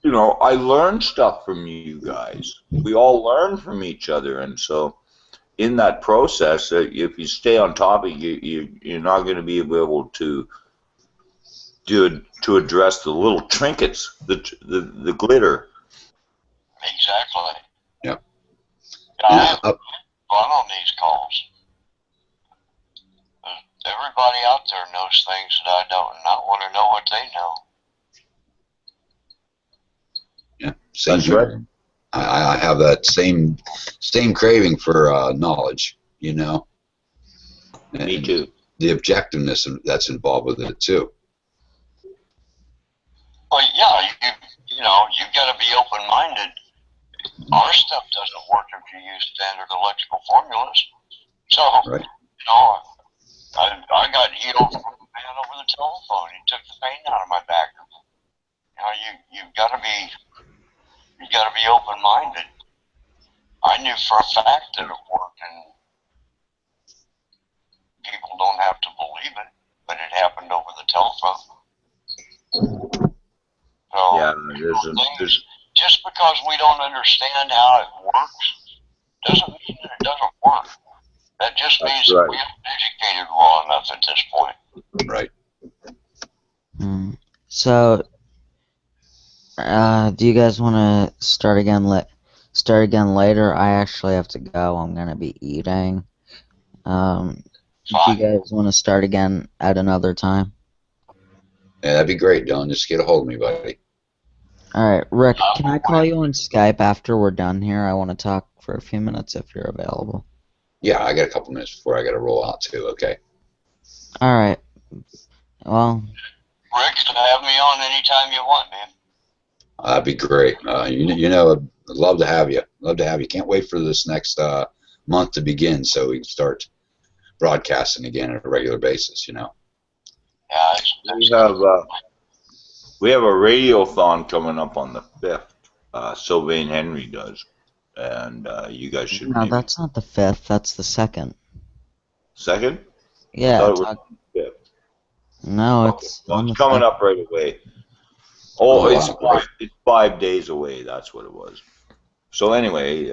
You know, I learn stuff from you guys. We all learn from each other, and so in that process, if you stay on topic, you're not going to be able to address the little trinkets, the glitter. Exactly. Yep. Yeah, I And have fun on these calls. Everybody out there knows things that I don't not want to know what they know. yeah, same That's here. right. I have that same craving for knowledge, Me and too. the objectiveness that's involved with it too. Well, yeah, you know, you got to be open-minded. Our stuff doesn't work if you use standard electrical formulas. So, Right. you know, I got healed from a man over the telephone. He took the pain out of my back. You know, you've got to be open-minded. I knew for a fact that it worked, and people don't have to believe it, but it happened over the telephone. So, Yeah, things, just because we don't understand how it works doesn't mean that it doesn't work. That just means that we haven't educated well enough at this point. Right. So, do you guys want to start again? Start again later. I actually have to go. I'm gonna be eating. Do you guys want to start again at another time? Yeah, that'd be great, Dylan. Just get a hold of me, buddy. All right, Rick. Can I call you on Skype after we're done here? I want to talk for a few minutes if you're available. Yeah, I got a couple minutes before I got to roll out too. Okay. All right. Well, Rick, have me on anytime you want, man. That'd be great. I'd love to have you. Love to have you. Can't wait for this next month to begin so we can start broadcasting again on a regular basis. Yeah, we have a radiothon coming up on the 5th. Sylvain Henry does, and you guys should no, maybe. that's not the 5th. That's the 2nd. Second? Yeah. I thought it was the 5th. No, Okay. it's Well, on it's the coming 2nd. up right away. Oh, wow. it's 5 days away. That's what it was. So anyway,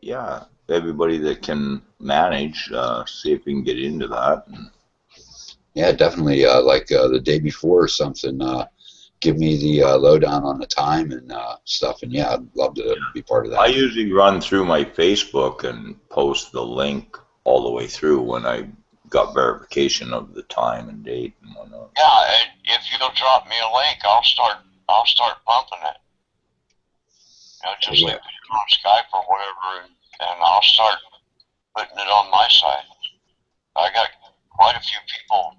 yeah, everybody that can manage, see if we can get into that. Yeah, definitely. Like the day before or something. Give me the lowdown on the time and stuff. And yeah, I'd love to be part of I that. usually run through my Facebook and post the link all the way through when I got verification of the time and date and whatnot. Yeah, and if you'll drop me a link, I'll start pumping it. You know, just like put it on Skype or whatever, and I'll start putting it on my side. I got quite a few people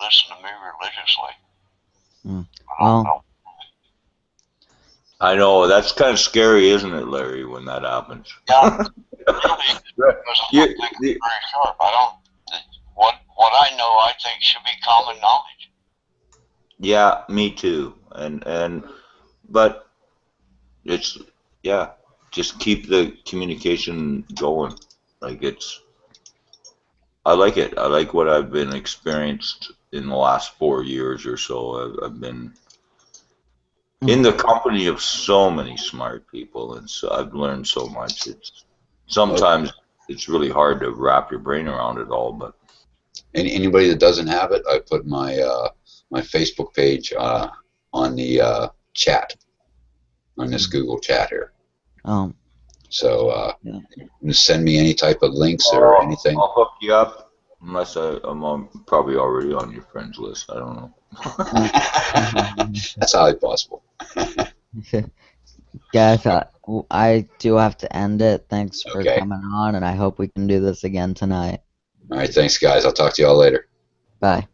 listen to me religiously. Well, I know, that's kind of scary, isn't it, Larry, when that happens? Yeah, really, because I don't think it's very sharp. What I know, I think should be common knowledge. Yeah, me too. But it's, yeah, just keep the communication going. Like I like it. I like what I've been experienced in the last 4 years or so. I've been in the company of so many smart people, and so I've learned so much. Sometimes it's really hard to wrap your brain around it all, but Anybody that doesn't have it, I put my my Facebook page on the chat on this Google chat here. So yeah. just send me any type of links or anything. I'll hook you up unless I'm probably already on your friends list. I don't know. That's highly possible. Guys, I do have to end it. Thanks for Okay. coming on, and I hope we can do this again tonight. All right, thanks, guys. I'll talk to y'all later. Bye.